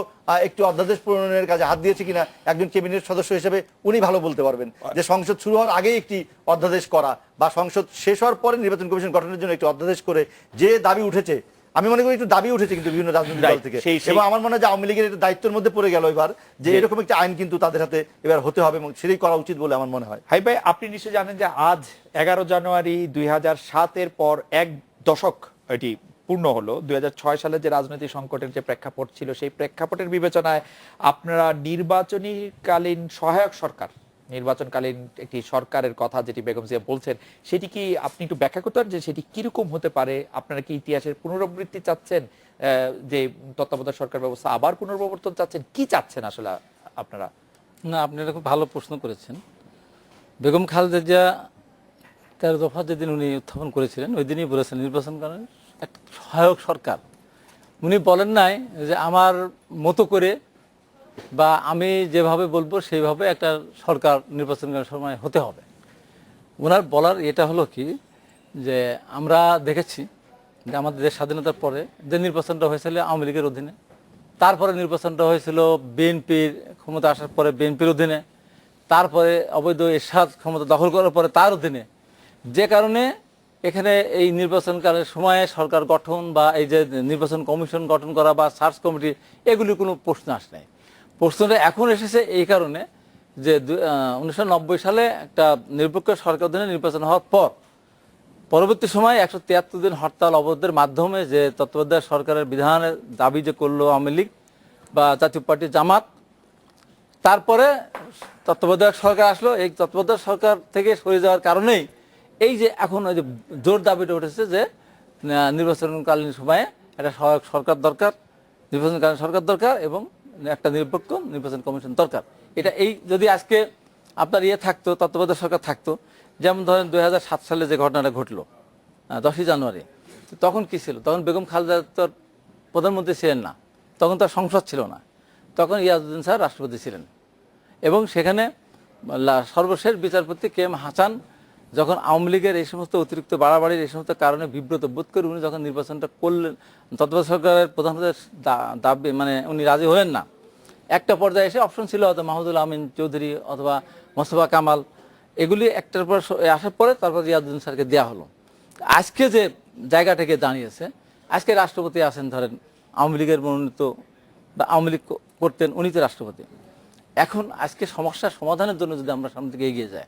একটু অধ্যাদেশ প্রণয়নের কাজে হাত দিয়েছে কিনা একজন ক্যাবিনেট সদস্য হিসেবে উনি ভালো বলতে পারবেন যে সংসদ শুরু হওয়ার আগেই একটি অধ্যাদেশ করা বা সংসদ শেষ হওয়ার পরে নির্বাচন কমিশন গঠনের জন্য একটি অধ্যাদেশ করে যে দাবি উঠেছে। আমি মনে করি একটু দাবি উঠেছে কিন্তু বিভিন্ন রাজনৈতিক দল থেকে, এবং আমার মনে হয় যে আওয়ামী লীগের দায়িত্বের মধ্যে পড়ে গেল এবার যে এরকম একটা আইন কিন্তু তাদের হাতে এবার হতে হবে, এবং সেটাই করা উচিত বলে আমার মনে হয়। হাই ভাই, আপনি নিশ্চয়ই জানেন যে আজ 11 জানুয়ারি 2007-এর পর এক দশক এটি পূর্ণ হলো। 2006 সালে যে রাজনৈতিক সংকটের যে প্রেক্ষাপট ছিল, সেই প্রেক্ষাপটের বিবেচনায় আপনারা নির্বাচনীকালীন সহায়ক সরকার, নির্বাচনকালীন একটি সরকারের কথা যেটি বেগম জিয়া বলছেন, সেটি কি আপনি একটু ব্যাখ্যা করতে পারেন যে সেটি কিরকম হতে পারে? আপনারা কি ইতিহাসের পুনরাবৃত্তি চাচ্ছেন, যে তত্ত্বাবধায়ক সরকার ব্যবস্থা আবার পুনর্প্রবর্তন চাচ্ছেন, কি চাচ্ছেন আসলে আপনারা? না, আপনি এটা খুব ভালো প্রশ্ন করেছেন। বেগম খালেদা জিয়া 13 দফা যেদিন উনি উত্থাপন করেছিলেন ওই দিনই বলেছেন নির্বাচনকালীন একটা সহায়ক সরকার। উনি বলেন নাই যে আমার মতো করে বা আমি যেভাবে বলবো সেইভাবে একটা সরকার নির্বাচনকালীন সময় হতে হবে। ওনার বলার এটা হলো কি যে আমরা দেখেছি যে আমাদের দেশ স্বাধীনতার পরে যে নির্বাচনটা হয়েছিল আওয়ামী লীগের অধীনে, তারপরে নির্বাচনটা হয়েছিল বিএনপির ক্ষমতা আসার পরে বিএনপির অধীনে, তারপরে অবৈধ এরশাদ ক্ষমতা দখল করার পরে তার অধীনে, যে কারণে এখানে এই নির্বাচনকালের সময়ে সরকার গঠন বা এই যে নির্বাচন কমিশন গঠন করা বা সার্চ কমিটি এগুলির কোনো প্রশ্ন আসে নাই। প্রশ্নটা এখন এসেছে এই কারণে যে 1990 সালে একটা নিরপেক্ষ সরকার অধীনে নির্বাচন হওয়ার পর পরবর্তী সময় 173 দিন হরতাল অবরোধের মাধ্যমে যে তত্ত্বাবধায়ক সরকারের বিধানের দাবি যে করলো আওয়ামী লীগ বা জাতীয় পার্টি জামাত, তারপরে তত্ত্বাবধায়ক সরকার আসলো। এই তত্ত্বাবধায়ক সরকার থেকে সরে যাওয়ার কারণেই এই যে এখন ওই যে জোর দাবিটা উঠেছে যে নির্বাচনকালীন সময়ে একটা সহায়ক সরকার দরকার, নির্বাচনকালীন সরকার দরকার এবং একটা নিরপেক্ষ নির্বাচন কমিশন দরকার। এটা এই যদি আজকে আপনার থাকতো, তত্ত্বাবধায়ক সরকার থাকতো, যেমন ধরেন 2007 সালে যে ঘটনাটা ঘটলো 10ই জানুয়ারি, তখন কি ছিল? তখন বেগম খালেদা তো প্রধানমন্ত্রী ছিলেন না, তখন তার সংসদ ছিল না, তখন ইয়াজউদ্দিন স্যার রাষ্ট্রপতি ছিলেন। এবং সেখানে সর্বশেষ বিচারপতি কে এম হাসান যখন আওয়ামী লীগের এই সমস্ত অতিরিক্ত বাড়াবাড়ির এই সমস্ত কারণে বিব্রত বোধ করে উনি যখন নির্বাচনটা করলেন, তত্ত্বাবধায়ক সরকারের প্রধানমন্ত্রীর দাবি মানে উনি রাজি হলেন না। একটা পর্যায়ে এসে অপশন ছিল হয়তো মাহমুদুল আমিন চৌধুরী অথবা মোস্তফা কামাল, এগুলি একটার পর আসার পরে তারপর ইয়াজউদ্দিন স্যারকে দেওয়া হলো। আজকে যে জায়গা থেকে দাঁড়িয়েছে, আজকে রাষ্ট্রপতি আছেন ধরেন আওয়ামী লীগের মনোনীত বা আওয়ামী লীগ করতেন, উনি তো রাষ্ট্রপতি। এখন আজকে সমস্যার সমাধানের জন্য যদি আমরা সামনে থেকে এগিয়ে যাই,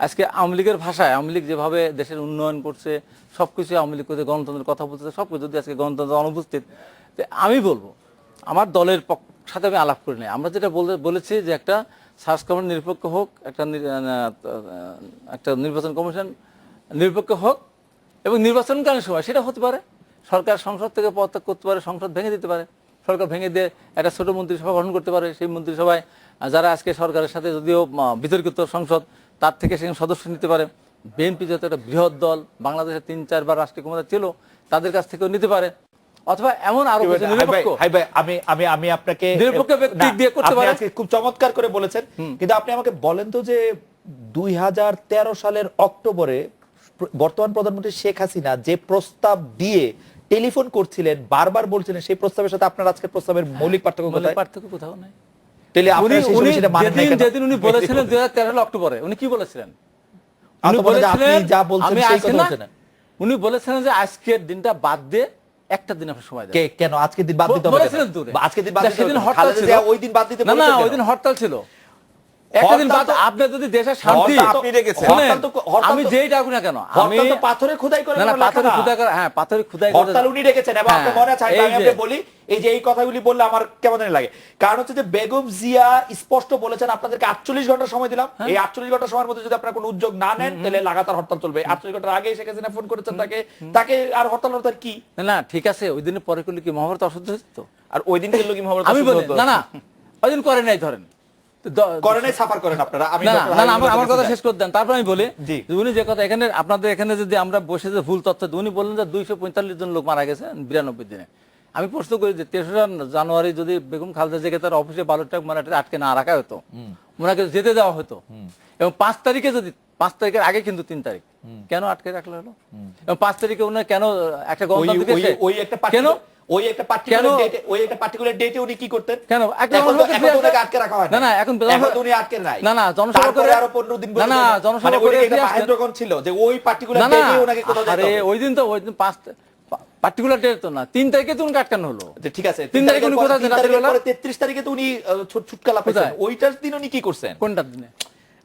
আজকে আওয়ামী লীগের ভাষায় আওয়ামী লীগ যেভাবে দেশের উন্নয়ন করছে, সব কিছু আওয়ামী লীগ করতে গণতন্ত্রের কথা বলতেছে, সব কিছু যদি আজকে গণতন্ত্র অনুপস্থিত, আমি বলবো আমার দলের সাথে আমি আলাপ করি নাই, আমরা যেটা বলেছি যে একটা সার্চ কমিশন নিরপেক্ষ হোক, একটা নির্বাচন কমিশন নিরপেক্ষ হোক এবং নির্বাচনকালীন সময় সেটা হতে পারে সরকার সংসদ থেকে পদত্যাগ করতে পারে, সংসদ ভেঙে দিতে পারে, সরকার ভেঙে দিয়ে একটা ছোট মন্ত্রিসভা গঠন করতে পারে। সেই মন্ত্রিসভায় যারা আজকে সরকারের সাথে যদিও বিতর্কিত সংসদ, তার থেকে সেখানে সদস্য নিতে পারে। বিএনপি যত একটা বৃহৎ দল, বাংলাদেশে 3-4 বার রাষ্ট্রীয় ক্ষমতা ছিল, তাদের কাছ থেকেও নিতে পারে। অথবা এমন আরো আমি আপনাকে খুব চমৎকার করে বলেছেন, কিন্তু আপনি আমাকে বলেন তো যে 2013 সালের অক্টোবরে বর্তমান প্রধানমন্ত্রী শেখ হাসিনা যে প্রস্তাব দিয়ে টেলিফোন করছিলেন, বারবার বলছিলেন, সেই প্রস্তাবের সাথে আপনার আজকের প্রস্তাবের মৌলিক পার্থক্য কোথাও নাই। যেদিন উনি বলেছিলেন 2013 অক্টোবরে, উনি কি বলেছিলেন? উনি বলেছিলেন যে আজকের দিনটা বাদ দিয়ে একটা দিন আপনার সময় দেন। কেন আজকের দিন বাদ দিতে হবে? বলেছিলেন তো আজকের দিন বাদ দিতে হবে। হরতাল ছিল, ওই দিন বাদ দিতে না না, ওই দিন হরতাল ছিল। একটা দিন বাদ, আপনি যদি দেশের শান্তি, আপনি রেখেছেন, আমি যেই ডাকুক না কেন, আমি তো পাথরে খোদাই করে, না পাথরে খোদাই করে, হ্যাঁ পাথরে খোদাই করে হরতাল উনি রেখেছেন। এবং আপনি মনে আছে আমি আপনাকে বলি, এই যে এই কথাগুলি বললে আমার কেমন জানি লাগে, কারণ হচ্ছে যে বেগম জিয়া স্পষ্ট বলেছেন আপনাদেরকে 48 ঘন্টা সময় দিলাম, এই 48 ঘন্টা সময়ের মধ্যে যদি আপনারা কোনো উদ্যোগ না নেন তাহলে লাগাতার হরতাল চলবে। 48 ঘন্টার আগে শেখ হাসিনা ফোন করেছেন তাকে আর হরতাল কি না, ঠিক আছে, ওই দিনের পরে করলে কি মহাভারত অসহ্য হতো? আর ওই দিন করলে কি মহাভারত আমি বলি না ওই দিন করে নাই, ধরেন আমার কথা শেষ করে দেন, তারপর আমি বলি উনি যে কথা এখানে আপনাদের এখানে যদি আমরা বসে যে ভুল তথ্য, উনি বললেন যে 245 জন লোক মারা গেছে 92 দিনে। আমি প্রশ্ন করি যে 3রা জানুয়ারি যদি বেগম খালেদা জিয়াকে তার অফিসে বালুরটাক মারাটা আটকে না রাখা হতো, ওনাকে যেতে দেওয়া হতো, এবং 5 তারিখে যদি 5 তারিখের আগে কিন্তু 3 তারিখ কেন আটকে রাখলো হলো, এবং 5 তারিখে ওনার কেন একটা গণতান্ত্রিক কেন ওই একটা পার্টিকুলার ডেটে উনি কি করতেন? কেন আটকে রাখা হয় না, এখন উনি আটকে নাই, না জনসভা করে আরো 15 দিন না জনসভা করে মহেন্দ্রগঞ্জ ছিল যে ওই পার্টিকুলার ডেটে ওনাকে কোথাও যেতে হবে। ওই দিন তো ওই দিন 5 পার্টিকুলার ডেট তো না, 3 তারিখে তো উনি আটকানো হলো। ঠিক আছে, 3 তারিখে উনি কোথায় রাতের বেলা? 33 তারিখে তো উনি ছুটকালা পেয়েছেন, ওইটার দিন উনি কি করছেন? কোনটার দিনে?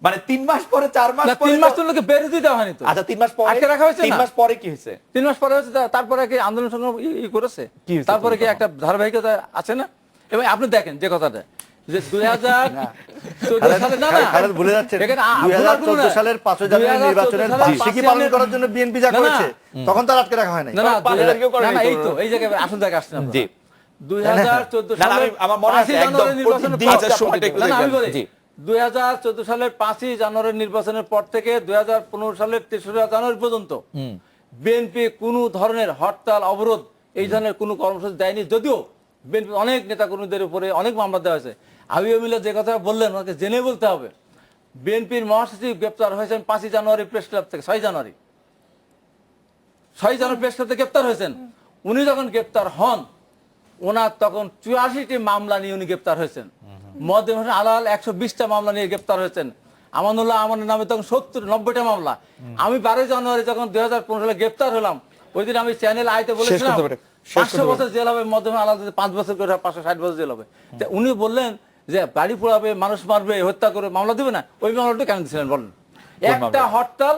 মানে 3 মাস পরে 4 মাস পরে 3 মাস তো লোকে বের দিতে হয়নি তো। আচ্ছা 3 মাস পরে আটকে রাখা হয়েছে, 3 মাস পরে কি হয়েছে? 3 মাস পরে হচ্ছে, তারপরে কি আন্দোলন সংগ্রাম করেছে, তারপরে কি একটা ধারাবাহিকতা আছে না? এবং আপনি দেখেন যে কথাটা যে 2014 সালে ভুলে যাচ্ছেন 2014 সালের 5 জানুয়ারি নির্বাচনের বার্ষিকী পালন করার জন্য বিএনপি যা করেছে তখন তার আটকে রাখা হয় নাই। না এই তো এই জায়গায় আসল জায়গায় আসছেন আপনি। জি 2014 সালে আমার মনে আছে একদম আমি বলি 2014 সালের 5ই জানুয়ারি নির্বাচনের পর থেকে 2015 সালের 3রা জানুয়ারি পর্যন্ত বিএনপি কোন ধরনের হরতাল অবরোধ এই ধরনের কোনো কর্মসূচি দেয়নি। যদিও বিএনপি অনেক নেতাকর্মীদের উপরে অনেক মামলা দেওয়া হয়েছে। আবিও মিলে যে কথা বললেন ওনাকে জেনে বলতে হবে, বিএনপির মহাসচিব গ্রেপ্তার হয়েছেন 5ই জানুয়ারি প্রেস ক্লাব থেকে, 6 জানুয়ারি প্রেস ক্লাব থেকে গ্রেপ্তার হয়েছেন। উনি যখন গ্রেপ্তার হন ওনার তখন 84টি মামলা নিয়ে উনি গ্রেপ্তার হয়েছেন। মওদুদ হোসেন আলাল 120টা মামলা নিয়ে গ্রেপ্তার হয়েছেন। আমানুল্লাহ আমানের নামে তখন 70-90টা মামলা। আমি 12 জানুয়ারি যখন 2015 সালে গ্রেপ্তার হলাম, ওই দিন আমি চ্যানেল আইতে বলেছিলাম 500 বছর জেল হবে, মওদুদ হোসেন আলাল যদি 5 বছর করে 560 বছর জেল হবে। উনি বললেন যে বাড়ি পোড়াবে, মানুষ মারবে, হত্যা করে মামলা দিবে না, ওই মামলাটা কেন দিয়েছিলেন বলেন? একটা হরতাল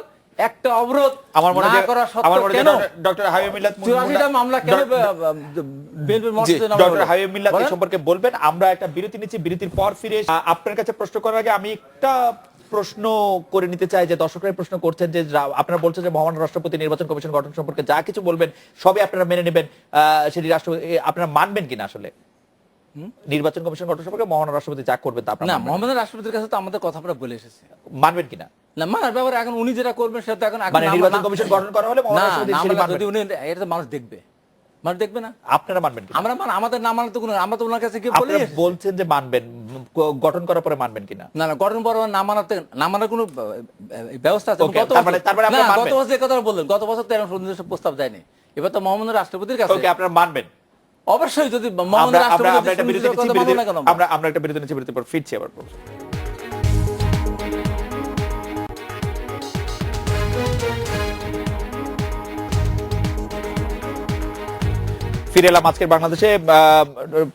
একটা অবরোধ আমার মনে না হয় করা আমার সত্ত্বেও মনে কেন হয় ডক্টর হাবিব মিল্লাত 84টা মামলা কেন বিএনপির মঞ্চে নামানো ডক্টর হলো? হাবিব মিল্লাত এই বলেন? সম্পর্কে বলবেন। আমরা একটা বিরতি নিচ্ছি, বিরতির পর ফিরে এসে আপনার কাছে প্রশ্ন করার আগে আমি একটা প্রশ্ন করে নিতে চাই, যে দর্শকরা প্রশ্ন করছেন যে আপনারা বলছেন যে মহামান্য রাষ্ট্রপতি নির্বাচন কমিশন গঠন সম্পর্কে যা কিছু বলবেন সবই আপনারা মেনে নেবেন, সেটি আপনারা মানবেন কিনা আসলে নির্বাচন কমিশন গঠন সম্পর্কে মহামান্য রাষ্ট্রপতি যা করবেন তা আপনারা না, মানবেন? মোহাম্মদ রাষ্ট্রপতির কাছে তো আমাদের কথা আমরা বলে এসেছি। মানবেন কিনা? না, মানার ব্যাপারে এখন উনি যেটা করবেন সেটা তো এখন মানে নির্বাচন কমিশন গঠন করা হলে মহামান্য রাষ্ট্রপতি সেটি মানবেন? যদি উনি এটা তো মানুষ দেখবে, মানুষ দেখবে না। আপনারা মানবেন কিনা? আমরা আমাদের না মানলে তো কোনো, আমরা তো ওনার কাছে গিয়ে বলি আপনারা বলছেন যে মানবেন, গঠন করার পরে মানবেন কিনা? না না, গঠন পর না মানার কোনো ব্যবস্থা আছে? Okay, তারপরে আপনারা না, মানবেন? গত বছর যে কথা বললেন, গত বছর তো এরকম সুনির্দিষ্ট প্রস্তাব দেয়নি। এবার তো মোহাম্মদ রাষ্ট্রপতির কাছে ওকে, আপনারা মানবেন? অবশ্যই, যদি মোহাম্মদ রাষ্ট্রপতি একটা বিরতি নিচ্ছি, কথা মানবো না কেন? আমরা একটা বিরতি নিচ্ছি, বিরতির পর ফিরছি আবার। ফিরে এলাম আজকের বাংলাদেশে।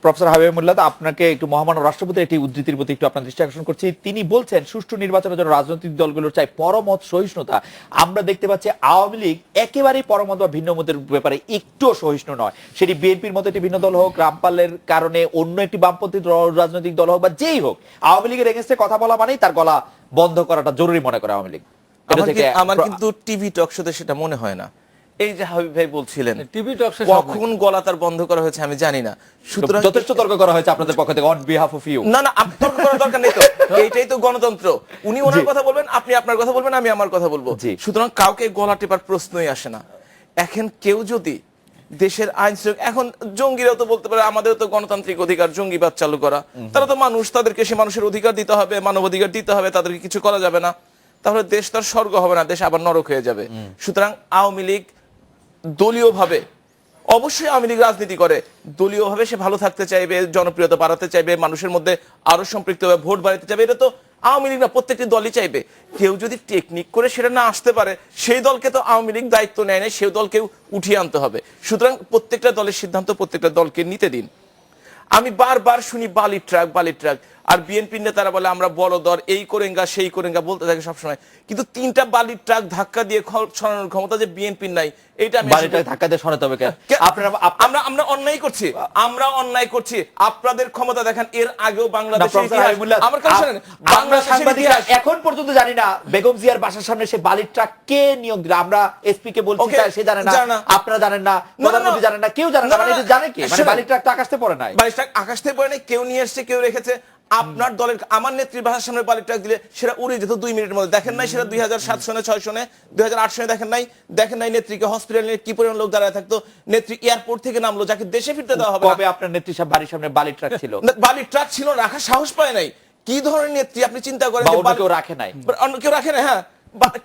প্রফেসর হাবিব মোল্লাদ, আপনাকে একটু মহামান্য রাষ্ট্রপতির একটি উদ্ধৃতির প্রতি একটু আপনার দৃষ্টি আকর্ষণ করছি। তিনি বলছেন সুষ্ঠু নির্বাচনের জন্য রাজনৈতিক দলগুলোর চাই পরমত সহিষ্ণুতা। আমরা দেখতে পাচ্ছি আওয়ামী লীগ একেবারেই পরমত বা ভিন্ন মতের ব্যাপারে একটুও সহিষ্ণু নয়। সেটি বিএনপির মতো একটি ভিন্ন দল হোক, রামপালের কারণে অন্য একটি বামপন্থী রাজনৈতিক দল হোক বা যেই হোক, আওয়ামী লীগের এগেন্সটে কথা বলা মানেই তার গলা বন্ধ করাটা জরুরি মনে করে আওয়ামী লীগ। আমার কিন্তু টিভি টক শোতে সেটা মনে হয় না। এই যে হাবিব ভাই বলছিলেন টিভি টক শো কখন গলা তার বন্ধ করা হয়েছে আমি জানি না। সুতরাং যথেষ্ট তর্ক করা হয়েছে আপনাদের পক্ষ থেকে অন বিহাফ অফ ইউ। না না, তর্ক করার দরকার নেই তো। এইটাই তো গণতন্ত্র। উনি ওনার কথা বলবেন, আপনি আপনার কথা বলবেন, আমি আমার কথা বলবো। সুতরাং কাউকে গলা টেপার প্রশ্নই আসে না। এখন কেউ যদি দেশের আইন এখন জঙ্গিরাও তো বলতে পারে আমাদের তো গণতান্ত্রিক অধিকার জঙ্গিবাদ চালু করা, তারা তো মানুষ, তাদেরকে সে মানুষের অধিকার দিতে হবে, মানব অধিকার দিতে হবে, তাদেরকে কিছু করা যাবে না। তাহলে দেশ তার স্বর্গ হবে না, দেশ আবার নরক হয়ে যাবে। সুতরাং আওয়ামী লীগ দলীয়ভাবে, অবশ্যই আওয়ামী লীগ রাজনীতি করে, দলীয়ভাবে সে ভালো থাকতে চাইবে, জনপ্রিয়তা বাড়াতে চাইবে, মানুষের মধ্যে আরো সম্পৃক্ত হবে, ভোট বাড়াতে চাইবে। এটা তো আওয়ামী লীগ না, প্রত্যেকটি দলই চাইবে। কেউ যদি টেকনিক করে সেটা না আসতে পারে, সেই দলকে তো আওয়ামী লীগ দায়িত্ব নেয় না, সেই দলকেও উঠিয়ে আনতে হবে। সুতরাং প্রত্যেকটা দলের সিদ্ধান্ত প্রত্যেকটা দলকে নিতে দিন। আমি বারবার শুনি বালি ট্রাক, বালি ট্রাক, আর বিএনপি নেতারা বলে আমরা বড় দর, এই করেঙ্গা সেই করেঙ্গা বলতে থাকে সবসময়। কিন্তু 3টা বালির ট্রাক ধাক্কা দিয়ে সরানোর ক্ষমতা যে বিএনপির নাই, এটা আমি ধাক্কা দিয়ে সরাতে হবে কেন? আমরা অন্যায় করছি, আমরা অন্যায় করছি। আপনাদের ক্ষমতা দেখেন, এর আগেও বাংলাদেশে আমার কাছে শুনেন, আমরা সাংবাদিকরা এখন পর্যন্ত জানি না বেগম জিয়ার বাসার সামনে সে বালির ট্রাক কে নিয়োগ দিল। আমরা এসপি কে বলছি, সে জানে না, আপনারা জানেন না, প্রধানমন্ত্রী জানেন না, কেউ জানে না। মানে এটা জানে কি? মানে বালির ট্রাক তো আকাশ থেকে পড়ে নাই, বালির ট্রাক আকাশ থেকে পড়ে নাই, কেউ নিয়ে এসেছে, কেউ রেখেছে। আপনার দলের আমার নেত্রীর বাসার সামনে বালির ট্রাক দিলে সেটা উড়ে যেত 2 মিনিটের মধ্যে। দেখেন নাই সেটা 2007 সনে, 6 সনে, 2008 সনে দেখেন নাই নেত্রীকে হসপিটালে কি পরিমাণ লোক দাঁড়ায় থাকতো। নেত্রী এয়ারপোর্ট থেকে নামলো, যাকে দেশে ফিরতে দেওয়া হবে। কবে আপনার নেত্রী সাহেব বাড়ির সামনে বালির ট্রাক ছিল? বালির ট্রাক ছিল, রাখার সাহস পায় নাই। কি ধরনের নেত্রী আপনি চিন্তা করেন? কেউ রাখে নাই, অন্য কেউ রাখে না। হ্যাঁ,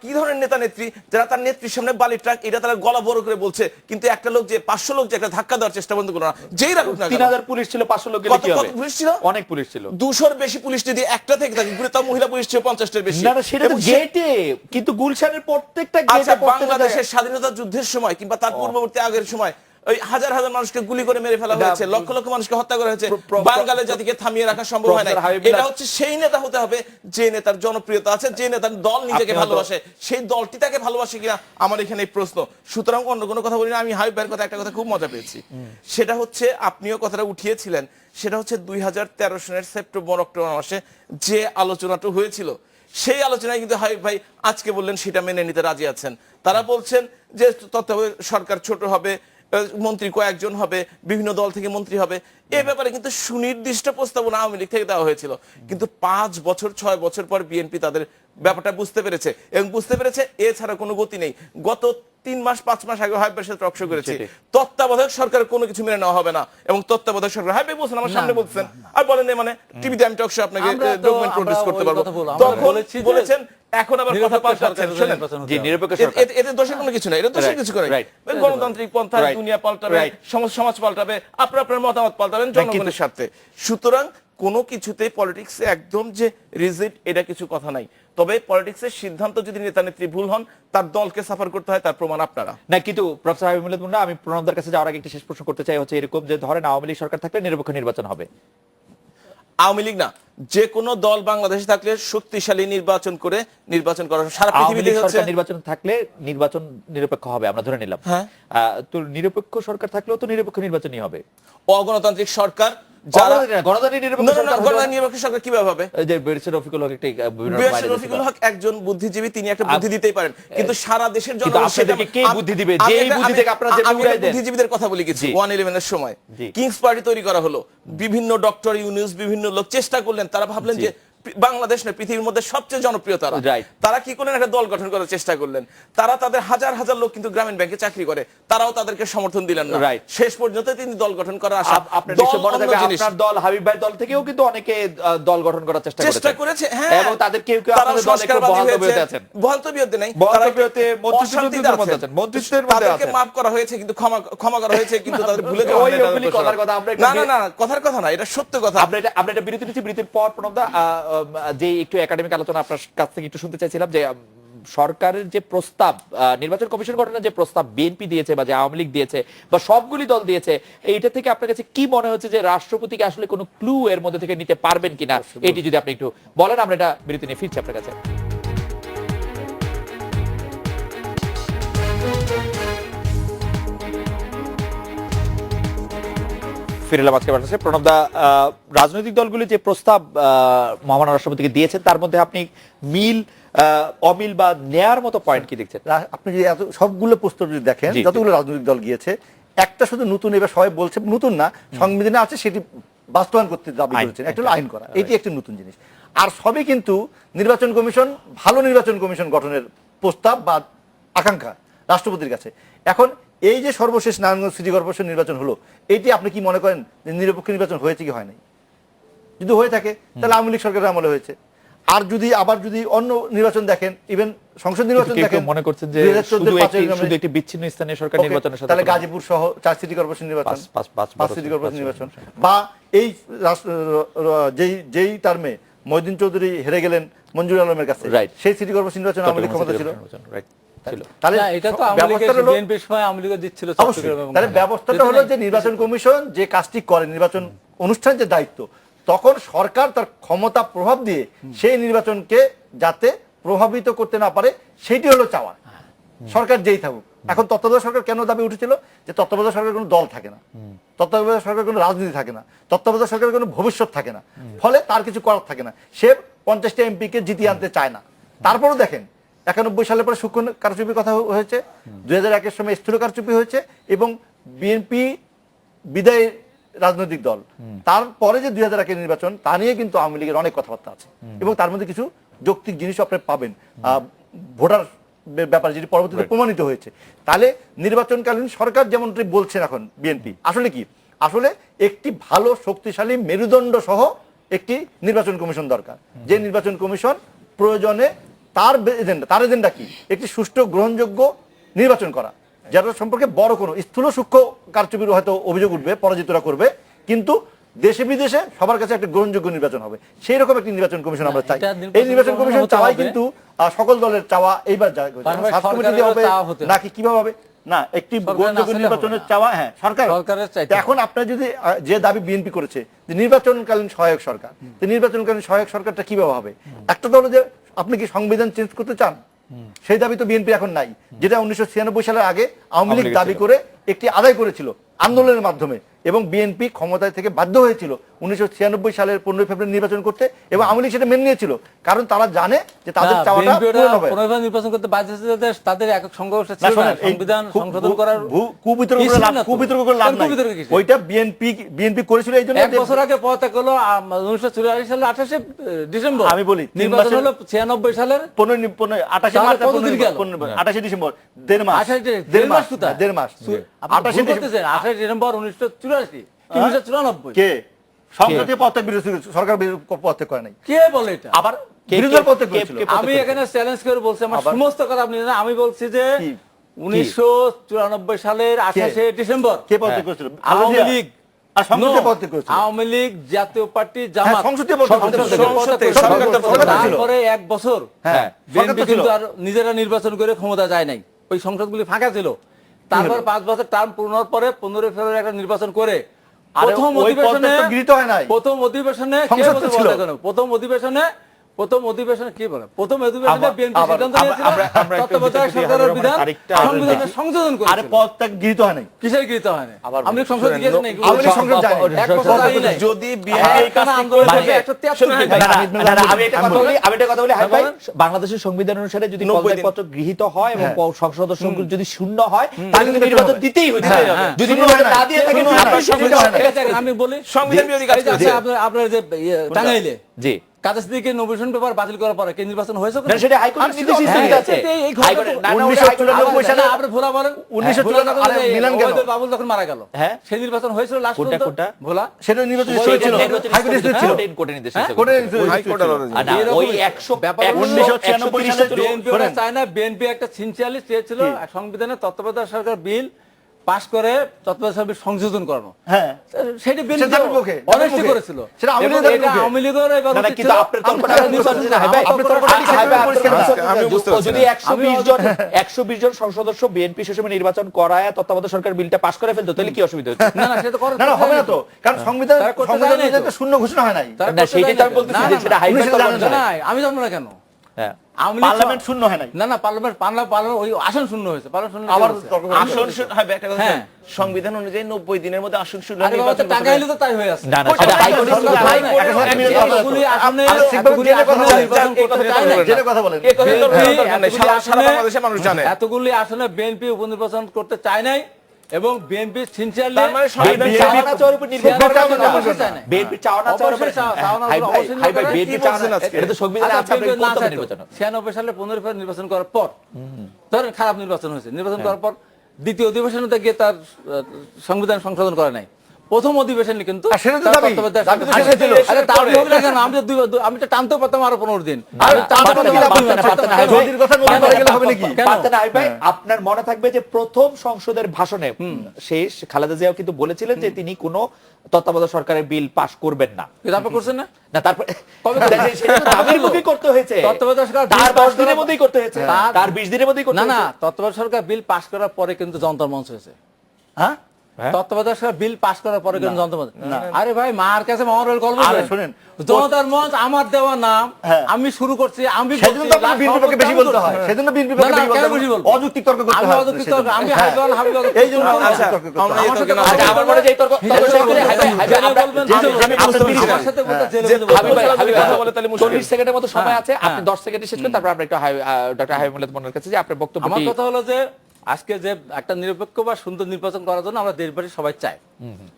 কি ধরনের নেতা নেত্রী যারা তার নেত্রীর সামনে বালির ট্রাক, এটা তারা গলা বড় করে বলছে, কিন্তু একটা লোক যে 500 লোক যে একটা ধাক্কা দেওয়ার চেষ্টা বন্ধ করলো না, যেই রাখুক না। 3000 পুলিশ ছিল, 500 লোক গেলে কি হবে? পুলিশ ছিল, অনেক পুলিশ ছিল। 200-র বেশি পুলিশ যদি একটা থেকে থাকে, গুলি তাও মহিলা পুলিশ ছিল 50-এর বেশি। না না, সেটা তো গেটে, কিন্তু গুলশানের প্রত্যেকটা গেটে। বাংলাদেশের স্বাধীনতা যুদ্ধের সময় কিংবা তার পূর্ববর্তী আগের সময় ওই হাজার হাজার মানুষকে গুলি করে মেরে ফেলা হয়েছে, লক্ষ লক্ষ মানুষকে হত্যা করা হয়েছে। বাঙালি জাতিকে থামিয়ে রাখা সম্ভব হয় না। এটা হচ্ছে সেই নেতা হতে হবে যে নেতার জনপ্রিয়তা আছে, যে নেতার দল নিজেকে ভালোবাসে, সেই দলটি তাকে ভালোবাসে কিনা আমার এখানে এই প্রশ্ন। সুতরাং অন্য কোনো কথা বলি না। আমি হাবিব ভাইয়ের কথা একটা কথা খুব মজা পেয়েছি, সেটা হচ্ছে আপনিও কথাটা উঠিয়েছিলেন, সেটা হচ্ছে 2013 সনের সেপ্টেম্বর অক্টোবর মাসে যে আলোচনাটা হয়েছিল, সেই আলোচনায় কিন্তু হাবিব ভাই আজকে বললেন সেটা মেনে নিতে রাজি আছেন। তারা বলছেন যে তত্ত্বাবধায়ক সরকার ছোট হবে, মন্ত্রী কয়েকজন হবে, বিভিন্ন দল থেকে মন্ত্রী হবে। এই ব্যাপারে কিন্তু সুনির্দিষ্ট প্রস্তাবনা আওয়ামী লীগ থেকে দেওয়া হয়েছিল। কিন্তু 5 বছর 6 বছর পর বিএনপি তাদের ব্যাপারটা বুঝতে পেরেছে, এবং বুঝতে পেরেছে এছাড়া কোনো গতি নেই। গত 3 মাস 5 মাস আগে হাইবের সাথে টকশো করেছি, তত্ত্বাবধায়ক সরকারের কোনো কিছু মেনে নেওয়া হবে না, এবং তত্ত্বাবধায়ক সরকার হাইবে বলছেন, আমার সামনে বলছেন, আর বলেন মানে টিভিতে আমি টকশো আপনাকে ডকুমেন্ট প্রডিউস করতে পারবো। তখন বলেছেন, এখন আবার কথা পাল্টাচ্ছেন। শুনেন, জি, নিরপেক্ষ সরকার, এতে দোষের কোনো কিছু নাই, এটা দোষের কিছু করে। গণতান্ত্রিক পন্থায় দুনিয়া পাল্টাবে, সমাজ পাল্টাবে, আপনার মতামত পাল্টাবেন জনগণের স্বার্থে। সুতরাং কোনো কিছুতে পলিটিক্সে একদম যে রিজিড, এটা কিছু কথা নাই। তবে পলিটিক্সের সিদ্ধান্ত যদি নেতা নেত্রী ভুল হন, তার দলকে সাফার করতে হয়, তার প্রমাণ আপনারা না। কিন্তু প্রফেসর হাবিব মোল্লাদ মুন্না, আমি প্রণবদার কাছে যাওয়ার আগে একটা শেষ প্রশ্ন করতে চাই, হচ্ছে এরকম যে ধরেন আওয়ামী লীগ সরকার থাকলে নিরপেক্ষ নির্বাচন হবে, আওয়ামী লীগ না, যে কোনো দল বাংলাদেশে থাকলে শক্তিশালী নির্বাচন করে নির্বাচন করা সারা আওয়ামী পৃথিবীতে লীগ হচ্ছে। সরকার নির্বাচন থাকলে নির্বাচন নিরপেক্ষ হবে আমরা ধরে নিলাম, হ্যাঁ। তো নিরপেক্ষ সরকার থাকলেও তো নিরপেক্ষ নির্বাচনই হবে। অগণতান্ত্রিক সরকার যারা গণতান্ত্রিক নিরপেক্ষ না, না, না, সরকার গণতান্ত্রিক নিরপেক্ষ সরকার কিভাবে হবে? এই যে ব্যারিস্টার রফিকুল হক একটা বিভিন্ন বিএস বাইরে রফিকুল দেশে হক একজন বুদ্ধিজীবী, তিনি একটা বুদ্ধি দিতেই পারেন, কিন্তু সারা দেশের কিন্তু জনগণ আপনাদেরকে কে বুদ্ধি দিবে? যে এই বুদ্ধি থেকে আপনারা যেটা উড়াই দেন। বুদ্ধিজীবীদের কথা বলি কিছু। জি। 111 এর সময় জি। কিংস পার্টি তৈরি করা হলো, বিভিন্ন ডক্টর ইউনুস বিভিন্ন লোক চেষ্টা করলেন, তারা ভাবলেন জি। যে বাংলাদেশ না পৃথিবীর মধ্যে সবচেয়ে জনপ্রিয় তারা। Right. তারা কি করলেন, একটা দল গঠন করার চেষ্টা করলেন। তারা তাদের হাজার হাজার লোক কিন্তু গ্রামীণ ব্যাংকে চাকরি করে, তারাও তাদেরকে সমর্থন দিলেন না। Right. শেষ পর্যন্ত তিনি দল গঠন করার আশা। আপনার দল নিশ্চয় মনে অন্য থাকবে জিনিস। আপনার দল হাবিব ভাই দল থেকেও কিন্তু অনেকে দল গঠন করার চেষ্টা করেছে, হ্যাঁ। এবং তাদের কেউ কেউ তারা আপনাদের দলে একটু সংস্কারবাদী বহাল হয়েছে। তবিয়তে আছেন। বহাল তবিয়তে নেই, বহাল তারা তবিয়তে মন্ত্রিত্বের অশান্তিতে মধ্যে আছেন, মন্ত্রিত্বের মধ্যে তাদেরকে আছেন। মাফ করা হয়েছে, কিন্তু ক্ষমা করা হয়েছে, কিন্তু তাদের ভুলে যাওয়া ওই হয়নি, ওগুলি তাদের কথার দোষরা। কথা, আমরা একটু না না না, কথার কথা না, এটা সত্য কথা। আমরা এটা বিরতি নিচ্ছি, বিরতির পর প্রণবদা যে একটু একাডেমিক আলোচনা আপনার কাছ থেকে একটু শুনতে চাইছিলাম যে সরকারের যে প্রস্তাব, নির্বাচন কমিশন গঠনের যে প্রস্তাব বিএনপি দিয়েছে বা যে আওয়ামী লীগ দিয়েছে বা সবগুলি দল দিয়েছে, এইটা থেকে আপনার কাছে কি মনে হচ্ছে যে রাষ্ট্রপতিকে আসলে কোনো ক্লু এর মধ্যে থেকে নিতে পারবেন কিনা, এটি যদি আপনি একটু বলেন। আমরা এটা বিরতি নিয়ে ফিরছি আপনার কাছে। ফিরলাম আজকে বাংলাদেশে। প্রণবদা, রাজনৈতিক দলগুলি যে প্রস্তাব মহামান্য রাষ্ট্রপতিকে দিয়েছেন তার মধ্যে আপনি মিল অমিল বা নেয়ার মতো পয়েন্ট কি দেখছেন? আপনি যদি এত সবগুলো প্রস্তাব যদি দেখেন, জি, জি। যতগুলো রাজনৈতিক দল গিয়েছে, একটা শুধু নতুন, এবার সবাই বলছে নতুন না, সংবিধানে আছে সেটি বাস্তবায়ন করতে দাবি আইন। করেছেন, একটা হলো আইন করা, এটি একটি নতুন জিনিস। আর সবই কিন্তু নির্বাচন কমিশন, ভালো নির্বাচন কমিশন গঠনের প্রস্তাব বা আকাঙ্ক্ষা রাষ্ট্রপতির কাছে। এখন এই যে সর্বশেষ নারায়ণগঞ্জ সিটি কর্পোরেশন নির্বাচন হলো, এটি আপনি কি মনে করেন যে নিরপেক্ষ নির্বাচন হয়েছে কি হয় নাই? যদি হয়ে থাকে তাহলে আওয়ামী লীগ সরকারের আমলে হয়েছে। আর যদি আবার যদি অন্য নির্বাচন দেখেন, ইভেন সংসদ নির্বাচন কেউ কেউ দেখেন, মনে করছেন যে 2014 শুধু একটি বিচ্ছিন্ন স্থানীয় সরকার ওকে, নির্বাচনের সাথে তাহলে গাজীপুর সহ 4 সিটি কর্পোরেশন নির্বাচন, পাঁচ সিটি কর্পোরেশন নির্বাচন, বা এই যেই টার্মে মহিউদ্দিন চৌধুরী হেরে গেলেন মঞ্জুর আলমের কাছে, Right. সেই সিটি কর্পোরেশন নির্বাচন আওয়ামী লীগ ক্ষমতা ছিল। তাহলে না, এটা তো আওয়ামী লীগের ব্যবস্থাটা হলো- বিএনপির সময় আওয়ামী লীগের দিচ্ছিল অবশ্যই। চট্টগ্রাম এবং তাহলে ঢাকা। ব্যবস্থাটা হলো যে নির্বাচন কমিশন যে কাজটি করে, নির্বাচন অনুষ্ঠান যে দায়িত্ব, তখন সরকার তার ক্ষমতা প্রভাব দিয়ে সেই নির্বাচনকে যাতে প্রভাবিত করতে না পারে, সেটি হলো চাওয়া। সরকার যেই থাকুক। এখন তত্ত্বাবধায়ক সরকার কেন দাবি উঠেছিল যে তত্ত্বাবধায়ক সরকারের কোনো দল থাকে না, তত্ত্বাবধায়ক সরকারের কোনো রাজনীতি থাকে না, তত্ত্বাবধায়ক সরকারের কোনো ভবিষ্যৎ থাকে না, ফলে তার কিছু করার থাকে না, সে 50টা এমপিকে জিতিয়ে আনতে চায় না। তারপরও দেখেন 91 সালের পরে সূক্ষ্ম কারচুপির কথা হয়েছে, 2001-এর সময় স্থূল কারচুপি হয়েছে, এবং বিএনপি বিদায় রাজনৈতিক দল, তারপরে যে 2001-এর নির্বাচন, তা নিয়ে কিন্তু আওয়ামী লীগের অনেক কথাবার্তা আছে, এবং তার মধ্যে কিছু যৌক্তিক জিনিস আপনি পাবেন ভোটার ব্যাপারে, যেটি পরবর্তীতে প্রমাণিত হয়েছে। তাহলে নির্বাচনকালীন সরকার যেমনটি বলছেন এখন বিএনপি, আসলে কি, আসলে একটি ভালো শক্তিশালী মেরুদণ্ড সহ একটি নির্বাচন কমিশন দরকার, যে নির্বাচন কমিশন প্রয়োজনে তার এজেন্ডা কি, একটি সুষ্ঠু গ্রহণযোগ্য নির্বাচন করা, যারা সম্পর্কে বড় কোনো স্থূল সূক্ষ্ম কারচুপির হয়তো অভিযোগ উঠবে, পরাজিতরা করবে, কিন্তু দেশে বিদেশে সবার কাছে একটা গ্রহণযোগ্য নির্বাচন হবে, সেই রকম একটি নির্বাচন কমিশন আমরা চাই। এই নির্বাচন কমিশন চাওয়াই কিন্তু সকল দলের চাওয়া। এইবার নাকি কিভাবে হবে না, একটি গ্রহণযোগ্য নির্বাচনের চাওয়া, হ্যাঁ সরকারের চাই। এখন আপনার যদি যে দাবি বিএনপি করেছে যে নির্বাচনকালীন সহায়ক সরকার, তো নির্বাচনকালীন সহায়ক সরকারটা কিভাবে হবে? একটা তো হলো যে আপনি কি সংবিধান চেঞ্জ করতে চান, সেই দাবি তো বিএনপি এখন নাই, যেটা 1996 সালের আগে আওয়ামী লীগ দাবি করে একটি আদায় করেছিল আন্দোলনের মাধ্যমে, এবং বিএনপি ক্ষমতায় থেকে বাধ্য হয়েছিল 1996 সালের 15 ফেব্রুয়ারি নির্বাচন করতে, এবং আওয়ামী লীগ সেটা মেনে নিয়েছিল, কারণ তারা জানে যে তাদের চাওয়াটা পূরণ হবে। নির্বাচন করতে বাধ্য হয়েছে, তাদের একক সংঘর্ষ ছিল না, সংবিধান সংশোধন করার কুবিতর্ক করে লাভ নাই, ওইটা বিএনপি করেছিল এই জন্য। এক বছর আগে পদত্যাগ হলো 1984 সালের 28শে ডিসেম্বর, আমি বলি নির্বাচন হলো 96 সালের 28 ডিসেম্বর, দেড় মাস 28 ডিসেম্বর 1984 1994। কে সংসদীয় পদত্যাগ বিরোধী সরকার পদত্যাগ করে নাই? কে বলে এটা? আবার বিরোধী দল পদত্যাগ করেছিল। আমি এখানে চ্যালেঞ্জ করে বলছি, আমার সমস্ত কথা আপনি জানেন, আমি বলছি যে 1994 সালের 28শে ডিসেম্বর কে পদত্যাগ করেছিল? আওয়ামী লীগ আর সংসদীয় পদত্যাগ করেছিল আওয়ামী লীগ, জাতীয় পার্টি, জামাত, সংসদীয় পদত্যাগ করেছিল। তারপরে এক বছর বিএনপি কিন্তু আর নিজেরা নির্বাচন করে ক্ষমতা যায় নাই, ওই সংসদগুলি ফাঁকা ছিল। তারপর 5 বছর টার্ম পূর্ণ হওয়ার পরে 15 ফেব্রুয়ারি একটা নির্বাচন করে আরে প্রথম ওই অধিবেশনে পদত্যাগ তো গৃহীত হয় নাই। প্রথম অধিবেশনে কে সংসদ বলতে ছিল। বলতে কেন? প্রথম অধিবেশনে কি বলে? প্রথম অধিবেশনে আবার- বিএনপি আবার- সিদ্ধান্ত নিয়েছিল আমরা একটু তত্ত্বাবধায়ক যদি সরকারের হাবিবুর বিধান রহমান আরেকটা সংবিধানে সংশোধন আরে করেছিল। পদত্যাগ গৃহীত হয় নাই। কিসের গৃহীত হয় না? আবার আপনি সংসদ শুনেন, গিয়েছেন নাকি? আওয়ামী লীগ সংসদ যায়নি। এক কথা যায়নি নাই। যদি বিএনপি হ্যাঁ, এই কাজটি কারণ আন্দোলন করে হয়েছে থাকে, 173 শুনুন, দিন। না, না, না, আমি একটা কথা বলি, হাবিব ভাই, বলেন। বাংলাদেশের সংবিধান অনুসারে যদি 90 পদত্যাগ দিন। পত্র গৃহীত হয় এবং সংসদ সদস্য যদি শূন্য হয় তাহলে তাহলে কিন্তু দিতে নির্বাচন হবে। দিতেই হবে। হ্যাঁ, যদি শূন্য নির্বাচন হয় না, না দিয়ে থাকে শূন্য হয় না, আপনার শূন্য সংবিধান- হয় না। ঠিক আছে, আমি বলি সংবিধান বিরোধী কাজ এই যে করেছে। আপনার যে টাঙ্গাইলে জি কাদের সিদ্দিকীকে নমিনেশন পেপার বাতিল করার পরে কি নির্বাচন হয়েছে? না, সেটা হাইকোর্টের নির্দেশ স্থগিত আছে। হাইকোর্টের- না, না, ওটা 1994 হাইকোর্টের- সালে আপনি ভোলা বলেন 1994 আরে মিলান কেন? ওবায়দুল বাবুল যখন মারা গেল, হ্যাঁ। সেই নির্বাচন হয়েছিল লাস্ট কোনটা, পর্যন্ত কোনটা? ভোলা সেটা নির্বাচন ওই স্থগিত ছিল। নির্বাচন হাইকোর্টে স্থগিত ছিল। ছিল। কোর্টের নির্দেশ হ্যাঁ? স্থগিত কোর্টের ছিল। নির্দেশ হাইকোর্ট ছিল। আলাদা জিনিস। আর না, ওই 100 ব্যাপার হলো 1996 সালে বিএনপি শোনেন। চায় না, বিএনপি একটা সিনসিয়ারলি চেয়েছিল সংবিধানে তত্ত্বাবধায়ক সরকার বিল পাশ করে তত্ত্বাবধায়ক সরকার বিল সংশোধন করানো। হ্যাঁ। সেটা বিএনপি সেটা তাদের পক্ষে, অনেস্টি তাদের করেছিল। সেটা আওয়ামী এবং লীগের এটা পক্ষে। আওয়ামী লীগের এবার না, না, উচিত কিন্তু ছিল। আপনার তর্কটা আপনার নির্বাচন তর্কটা না, ভাই, আপনার তর্কটা ঠিক ভাই, আছে, ভাই, পরিষ্কার আপনার- আছে। আমি বুঝতে পারছি যদি না। 120 জন সংসদ সদস্য বিএনপি সেসময় নির্বাচন করায় তত্ত্বাবধায়ক সরকার বিলটা পাশ করে ফেলতো তাহলে কি অসুবিধা হচ্ছে? না, না, সেটা করার না না হবে না তো, কারণ সংবিধান তারা করতে সংবিধান চায় নাই তো। অনুযায়ী তো শূন্য ঘোষণা হয় নাই। তারা না, করতে সেইটাই চায় তো আমি না। বলতেছি না, যে না, সেটা হাইকোর্ট উনিশশো তর্ক জানেন করে। না। না, আমি জানবো না কেন। হ্যাঁ। আওয়ামী লীগ পার্লামেন্ট শূন্য হয় নাই। না, পার্লামেন্ট ওই আসন শূন্য হয়েছে। পার্লামেন্ট শূন্য আবার হয়েছে। তর্ক আসন হয় একটা কথা হ্যাঁ। শুনুন, সংবিধান অনুযায়ী 90 দিনের মধ্যে আসন শুরু আরে বাবা, নির্বাচন করতে টাঙ্গাইলে হবে। তো তাই হয়ে আছে। না, না, সেটা হাইকোর্ট এতগুলি আসনে ঠিকভাবে এতগুলি জেনে কথা আসনে বলেন। নির্বাচন করতে চায় না। জেনে কথা বলেন। এই কথাটা তো বিএনপি দরকার নেই, সারা বাংলাদেশের মানুষ জানে। এতগুলি আসনে বিএনপি উপনির্বাচন করতে চায় নাই এবং বিএনপি সিনসিয়ারলি তার মানে সংবিধান চাওয়া না চাওয়ার উপর নির্ভর করে সিনসিয়ারলি আমরা অবশ্যই চাই না। বিএনপি চাওয়া না চাওয়ার উপর- অবশ্যই চাওয়া না, হাই ভাই, অবশ্যই হাই ভাই, নির্ভর করে। বিএনপি কি চাওয়া না, বলছেন আজকে? এটা তো সংবিধানে আছে, আমরা বিএনপি না করতে হবে চাইতো। নির্বাচন। 96 সালে 15 ফেব্রুয়ারি নির্বাচন করার পর ধরেন খারাপ নির্বাচন হয়েছে, নির্বাচন করার পর দ্বিতীয় অধিবেশনে গিয়ে তার সংবিধান সংশোধন করে নাই। প্রথম অধিবেশনে কিন্তু আর সেটা তো তার দাবি। তত্ত্বাবধায়ক দাবি তো সরকার- সেটা ছিল। আরে দাবি হোক না কেন, আমি তো টানতেও পারতাম আরো 15 দিন। আমি টানতে পারতেন না, পারতাম, পারতেন না, পারতেন না, কেন? যদি কথা নতুন করে গেলে হবে নাকি? কেন? পারতেন না, হাই ভাই, আপনার মনে থাকবে যে প্রথম সংসদের ভাষণে শেষ খালেদা জিয়াও কিন্তু বলেছিলেন যে তিনি কোনো তত্ত্বাবধায়ক সরকারের বিল পাশ করবেন না। কিন্তু আপনি করছেন না? না, তারপর কবে সেটা তো দাবির মধ্যেই করতে হয়েছে। তত্ত্বাবধায়ক সরকার তার বিল পাশ 10 দিনের করার- মধ্যেই করতে হয়েছে, তার 20 দিনের মধ্যেই করতে না না, হয়েছে। তত্ত্বাবধায়ক সরকার বিল পাশ করার পরে কিন্তু যন্ত্র মঞ্চ হয়েছে। হ্যাঁ? তত্ত্বাবধায়ক সরকার বিল পাশ করার পরে কিন্তু যন্ত্র মঞ্চ। আরে ভাই, মার কাছে মামার গল্প আরে করেন। শুনেন, জনতার মঞ্চ আমার দেওয়া নাম, হ্যাঁ। আমি শুরু করছি, আমি সেজন্য তো আপনার বিএনপির পক্ষে বেশি বলতে হয়। সেজন্য বিএনপির পক্ষে না, না, বেশি কেন বলতে বেশি হয়। বলবো? অযৌক্তিক তর্ক করতে আমি হয়। অযৌক্তিক তর্ক, আমি হ্যাঁ। হাবিবুল এই জন্য তর্ক আচ্ছা, তর্ক করতে আমরা হয়। এই আমার তর্কে সাথে না আচ্ছা, আমার মনে হয় যে এই তর্ক শেষ করে, হাই ভাই, হাই ভাই, জেলে আমরা- বলবেন, জি, জেলে আমি বলবেন। বুঝতে পেরেছি। আমার সাথে বলতে জেলে যে বলবেন। হাবিব ভাই, হাবিব ভাই, কথা বলে তাহলে মুশকিল। 40 সেকেন্ডের মতো সময় আছে, আপনি হ্যাঁ। 10 সেকেন্ডে শেষ করেন, তারপর আমরা একটু ডক্টর হাবিবুল্লাহ মনের কাছে যে আপনার আমার বক্তব্যটি। কথা হলো যে আজকে যে একটা নিরপেক্ষ বা সুন্দর নির্বাচন করার জন্য আমরা দেশবাসী সবাই চাই।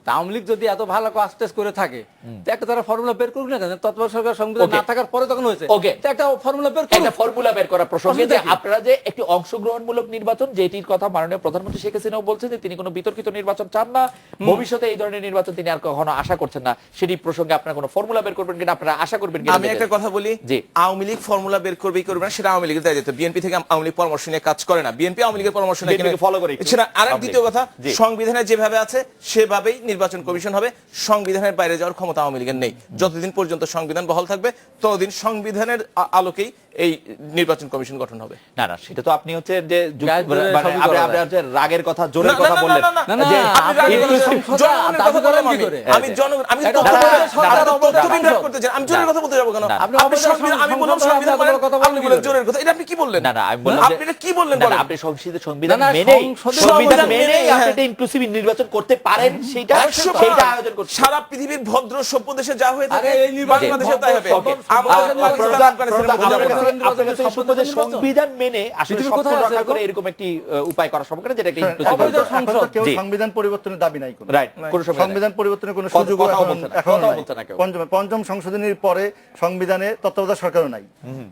তা আওয়ামী লীগ যদি এত ভালো কাজ টেস্ট করে থাকে, তো একটা তারা ফর্মুলা বের করুক না কেন? তত্ত্বাবধায়ক সরকার সংবিধান Okay. না থাকার পরে তখন হয়েছে, Okay. তো একটা ফর্মুলা বের একটা করুক। ফর্মুলা বের করা প্রসঙ্গে যে অসুবিধা কি? আপনারা যে একটি অংশগ্রহণমূলক নির্বাচন, যেটির কথা মাননীয় প্রধানমন্ত্রী শেখ হাসিনাও বলছেন যে তিনি কোনো বিতর্কিত নির্বাচন চান না, ভবিষ্যতে এই ধরনের নির্বাচন তিনি আর কখনো আশা করছেন না, সেটি প্রসঙ্গে আপনারা কোনো ফর্মুলা বের করবেন কিনা, আপনারা আশা করবেন কিনা? আমি একটা কথা বলি, জি। আওয়ামী লীগ ফর্মুলা বের করবে কি করবে না সেটা আওয়ামী লীগের দায়িত্ব। বিএনপি থেকে আওয়ামী লীগ পরামর্শ নিয়ে কাজ করে না, বিএনপি আওয়ামী লীগের পরামর্শ নিয়ে বিএনপি কে follow করে একটু। সেটা আরেক আওয়ামী দ্বিতীয় লীগ। কথা, জি। সংবিধানে যেভাবে আছে সেভাবেই নির্বাচন কমিশন হবে। সংবিধানের বাইরে যাওয়ার ক্ষমতা আওয়ামী লীগের নেই। যতদিন পর্যন্ত সংবিধান বহাল থাকবে ততদিন সংবিধানের আলোকেই এই নির্বাচন কমিশন গঠন হবে। না না, সেটা তো আপনি হচ্ছে যে গায়ে জোরে মানে সবই আপনি করা আপনি যায়। হচ্ছে রাগের কথা, জোরের না, কথা না, না, বললেন। না, না, না, না, যে আপনি inclusive- জনগণের দাবি কথা করেন বললাম কি আমি। করে? আমি জনগণ, আমি এটা তথ্য অবৈধ বলতে- সংসদ, আপনি এটা তথ্য অবৈধ বিভ্রাট সংসদ। করতে চান। আমি জোরের কথা বলতে যাবো কেন? না, আপনি আপনি অবৈধ সংবিধান, আমি বললাম সংসদ, সংবিধান আপনি মানেন, কথা বলেন আপনি কি বললেন করে? জোরের কথা। এটা আপনি কি বললেন? না না, আমি বললাম আপনি এটা কি বললেন না, না, বলেন? আপনি সংবিধান না, না, মেনেই সংবিধান সংবিধান মেনেই, মেনেই আপনি হ্যাঁ। একটা ইনক্লুসিভ নির্বাচন করতে পারেন, সেইটা 100% সেইটা আয়োজন করতে। সারা পৃথিবীর ভদ্র সভ্য দেশে যা হয়ে থাকে আরে এই নির্বাচন বাংলাদেশে তাই হবে। Okay. আমরা প্রধান, আফগানিস্তানের আপনার মধ্যে কাছে- যাবো না। আপনার কাছে সম্পূর্ণ যে সংবিধান মেনে আসলে পৃথিবীর সত্য কোথায় আছে রক্ষা করে এরকম? এরকম একটি উপায় করা সম্ভব না, যেটা একটা হ্যাঁ, inclusive অবৈধ নির্বাচন। এখন তো কেউ জি। সংবিধান পরিবর্তনের দাবি নাই কোনো। রাইট, কোন সময় সংবিধান পরিবর্তনের কোনো কথা- সুযোগ কথাও বলছে না, কথাও বলছে না কেউ। পঞ্চম সংশোধনীর পরে সংবিধানে তত্ত্বাবধায়ক সরকারও নাই।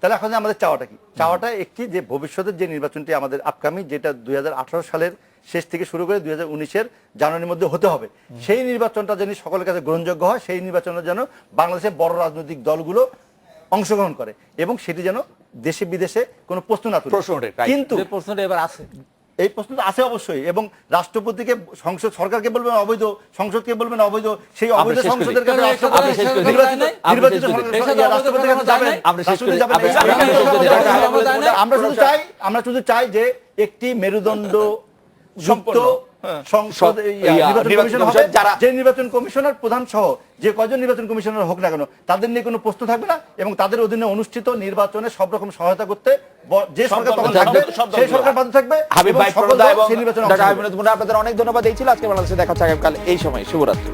তাহলে এখন আমাদের চাওয়াটা কি? চাওয়াটা একটি যে ভবিষ্যতের যে নির্বাচনটি আমাদের আপকামিং, যেটা 2018 সালের শেষ থেকে শুরু করে 2019-এর জানুয়ারির মধ্যে হতে হবে, সেই নির্বাচনটা যেন সকলের কাছে গ্রহণযোগ্য হয়, সেই নির্বাচনে যেন বাংলাদেশের বড় রাজনৈতিক দলগুলো অংশগ্রহণ করে এবং সেটি যেন দেশে বিদেশে কোনো প্রশ্ন না তুলে। প্রশ্ন ওঠে, right. কিন্তু যে প্রশ্নটা এবার আছে, এই প্রশ্ন তো আছে অবশ্যই, এবং রাষ্ট্রপতিকে সংসদ, সরকারকে বলবেন অবৈধ, সংসদকে বলবেন অবৈধ, সেই অবৈধ শেষ করি। সংসদের কাছে কেন রাষ্ট্রপতি আপনি শেষ করি। নির্বাচিত আপনি শেষ করি। রাষ্ট্রপতির কাছে যাবেন, আমরা শেষ করি। রাষ্ট্রপতি যাবেন। আমরা শুধু চাই যে একটি মেরুদণ্ড যুক্ত সংসদ নির্বাচন কমিশন হবে, যে নির্বাচন কমিশনার প্রধান সহ যে কয়জন নির্বাচন কমিশনার হোক না কেন তাদের নিয়ে কোনো প্রশ্ন থাকবে না, এবং তাদের অধীনে অনুষ্ঠিত নির্বাচনে সব রকম সহায়তা করতে যে সরকার তখন থাকবে সেই সরকার বাধ্য থাকবে। হাবিব এবং ভাই, সকল প্রণোদা দল এবং সেই নির্বাচনে ডক্টর অংশ নেবে। হাবিব আপনাদের অনেক ধন্যবাদ। এই ছিল আজকে বাংলাদেশে দেখা হচ্ছে আগামীকাল এই সময়। শুভরাত্রি।